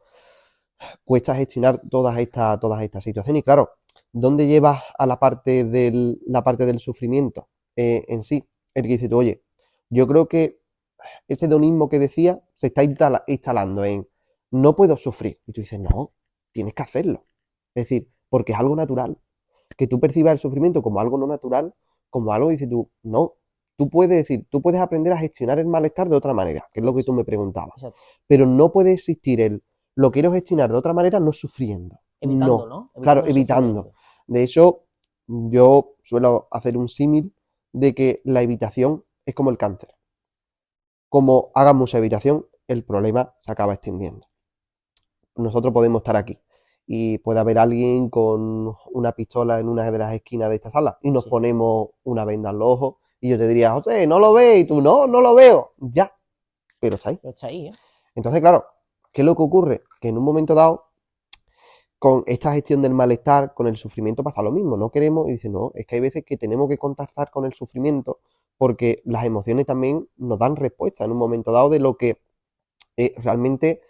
cuesta gestionar todas estas situaciones. Y claro, ¿dónde llevas a la parte del sufrimiento en sí? El que dice tú, oye, yo creo que ese hedonismo que decía se está instalando en no puedo sufrir. Y tú dices, no, tienes que hacerlo. Es decir, porque es algo natural. Que tú percibas el sufrimiento como algo no natural, como algo, dices tú, no. Tú puedes decir, tú puedes aprender a gestionar el malestar de otra manera, que es lo que tú me preguntabas. Exacto. Pero no puede existir lo quiero gestionar de otra manera no sufriendo. Evitando, No. ¿no? Claro, evitando. De hecho, yo suelo hacer un símil de que la evitación es como el cáncer. Como hagas mucha evitación, el problema se acaba extendiendo. Nosotros podemos estar aquí y puede haber alguien con una pistola en una de las esquinas de esta sala y nos ponemos una venda en los ojos y yo te diría, José, ¿no lo ves? Y tú, no lo veo. Ya, pero está ahí. Pero está ahí, ¿eh? Entonces, claro, ¿qué es lo que ocurre? Que en un momento dado, con esta gestión del malestar, con el sufrimiento pasa lo mismo. No queremos, y dice, no, es que hay veces que tenemos que contactar con el sufrimiento porque las emociones también nos dan respuesta en un momento dado de lo que realmente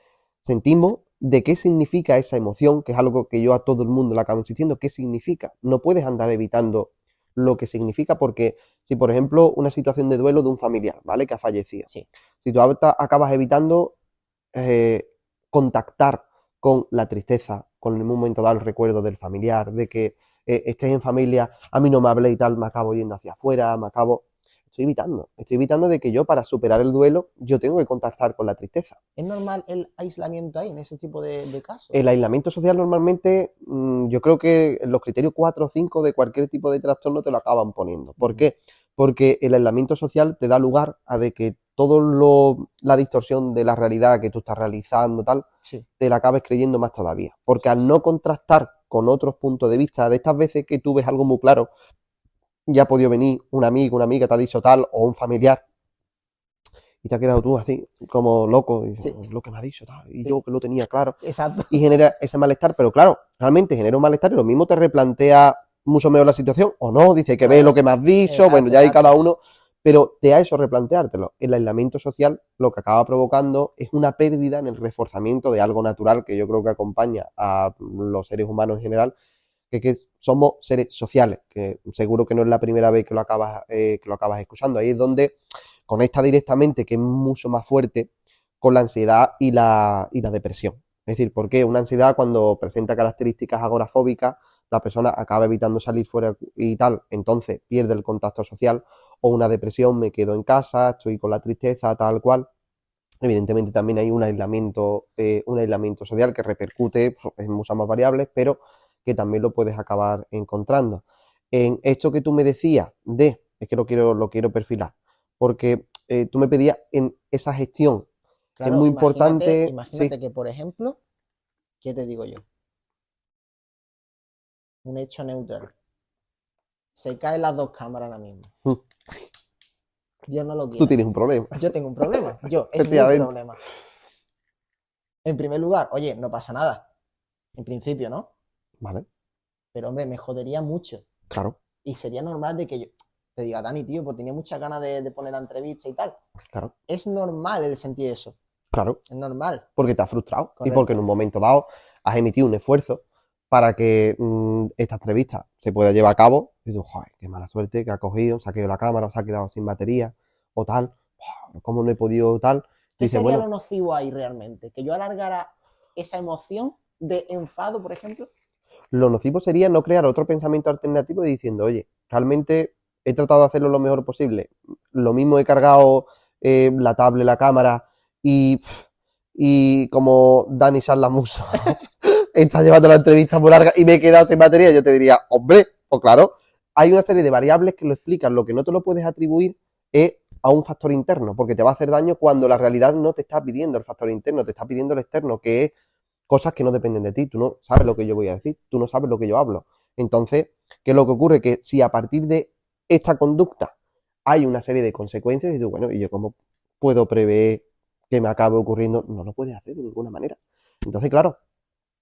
sentimos, de qué significa esa emoción, que es algo que yo a todo el mundo le acabo insistiendo, qué significa. No puedes andar evitando lo que significa porque si, por ejemplo, una situación de duelo de un familiar, ¿vale? Que ha fallecido. Sí. Si tú acabas evitando contactar con la tristeza, con el momento dado el recuerdo del familiar, de que estés en familia, a mí no me hablé y tal, me acabo yendo hacia afuera, estoy evitando de que yo para superar el duelo, yo tengo que contactar con la tristeza. ¿Es normal el aislamiento ahí, en ese tipo de casos? El aislamiento social normalmente, yo creo que los criterios 4 o 5 de cualquier tipo de trastorno te lo acaban poniendo. ¿Por qué? Porque el aislamiento social te da lugar a de que la distorsión de la realidad que tú estás realizando, tal, Sí. te la acabes creyendo más todavía. Porque al no contrastar con otros puntos de vista, de estas veces que tú ves algo muy claro, ya ha podido venir un amigo, una amiga, te ha dicho tal, o un familiar, y te has quedado tú así, como loco, y Sí. lo que me ha dicho, tal, y Sí. yo que lo tenía claro, Exacto. y genera ese malestar, pero claro, realmente genera un malestar y lo mismo te replantea mucho mejor la situación, o no, dice que ve Claro. lo que me has dicho, Exacto, bueno, ya hay exacto. cada uno, pero te ha hecho replanteártelo. El aislamiento social lo que acaba provocando es una pérdida en el reforzamiento de algo natural que yo creo que acompaña a los seres humanos en general, que somos seres sociales, que seguro que no es la primera vez que lo acabas escuchando. Ahí es donde conecta directamente, que es mucho más fuerte, con la ansiedad y la depresión. Es decir, porque una ansiedad cuando presenta características agorafóbicas, la persona acaba evitando salir fuera y tal, entonces pierde el contacto social, o una depresión, me quedo en casa, estoy con la tristeza, tal cual. Evidentemente también hay un aislamiento social que repercute en muchas más variables, pero que también lo puedes acabar encontrando. En esto que tú me decías es que lo quiero perfilar, porque tú me pedías en esa gestión, es Claro, muy imagínate, importante, imagínate sí, que, por ejemplo, ¿qué te digo yo? Un hecho neutral. Se caen las dos cámaras ahora mismo. Dios no lo tú quiera. tienes un problema, Yo tengo un problema. Es mi efectivamente, problema. En primer lugar, oye, no pasa nada. En principio, ¿no? ¿vale? Pero, hombre, me jodería mucho. Claro, Y sería normal de que yo te diga, Dani, tío, pues tenía muchas ganas de poner la entrevista y tal. claro, Es normal el sentir eso. claro, Es normal. porque te has frustrado y porque en Correcto. un momento dado has emitido un esfuerzo para que esta entrevista se pueda llevar a cabo. Y dices, joder, qué mala suerte que ha cogido, se ha quedado la cámara, o se ha quedado sin batería, o tal, ¿cómo no he podido tal? ¿Qué Dices, sería lo bueno, nocivo ahí realmente? Que yo alargara esa emoción de enfado, por ejemplo. lo nocivo sería no crear otro pensamiento alternativo y diciendo, oye, realmente he tratado de hacerlo lo mejor posible. Lo mismo he cargado la tablet, la cámara y como Dani Muso está llevando la entrevista muy larga y me he quedado sin batería, yo te diría, hombre, pues claro, hay una serie de variables que lo explican. Lo que no te lo puedes atribuir es a un factor interno, porque te va a hacer daño cuando la realidad no te está pidiendo el factor interno, te está pidiendo el externo, que es cosas que no dependen de ti. Tú no sabes lo que yo voy a decir, tú no sabes lo que yo hablo. Entonces, ¿qué es lo que ocurre? Que si a partir de esta conducta hay una serie de consecuencias, y tú, bueno, ¿y yo cómo puedo prever que me acabe ocurriendo? No lo puedes hacer de ninguna manera. Entonces, claro,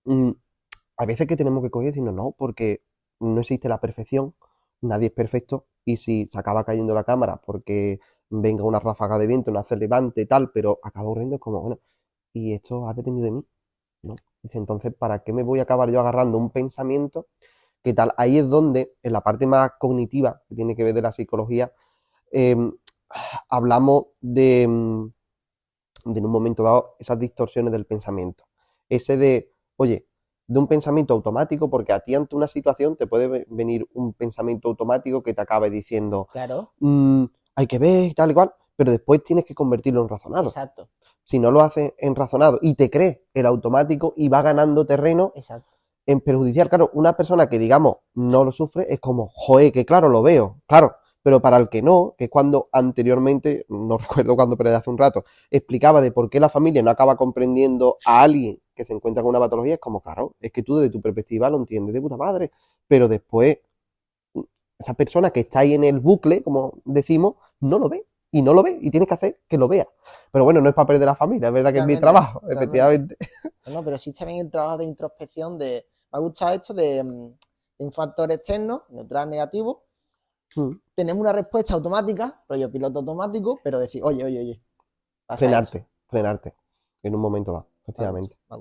hay veces que tenemos que coger y decirnos no, porque no existe la perfección, nadie es perfecto, y si se acaba cayendo la cámara porque venga una ráfaga de viento, no hace levante, tal, pero acaba ocurriendo, es como, bueno, y esto ha dependido de mí, ¿no? Dice, entonces, ¿para qué me voy a acabar yo agarrando un pensamiento que tal? Ahí es donde, en la parte más cognitiva, que tiene que ver de la psicología, eh, hablamos de en un momento dado esas distorsiones del pensamiento. Ese de, oye, de un pensamiento automático, porque a ti ante una situación te puede venir un pensamiento automático que te acabe diciendo, Claro, hay que ver, tal y cual, pero después tienes que convertirlo en razonado. exacto, Si no lo haces en razonado y te crees el automático y va ganando terreno exacto. en perjudicial, claro, una persona que digamos no lo sufre es como, joder, que claro, lo veo, claro, pero para el que no, que es cuando anteriormente, no recuerdo cuándo, pero era hace un rato, explicaba de por qué la familia no acaba comprendiendo a alguien que se encuentra con una patología, es como, claro, es que tú desde tu perspectiva lo entiendes de puta madre, pero después esa persona que está ahí en el bucle, como decimos, no lo ve. Y no lo ve, y tienes que hacer que lo vea. Pero bueno, no es papel de la familia, es verdad que es mi Totalmente, trabajo, totalmente. efectivamente. No, pero sí también el trabajo de introspección de. Me ha gustado esto de un factor externo, neutral, negativo. Tenemos una respuesta automática, rollo piloto automático, pero decir, oye, pasa esto. Frenarte en un momento dado, Me ha gustado, efectivamente. me ha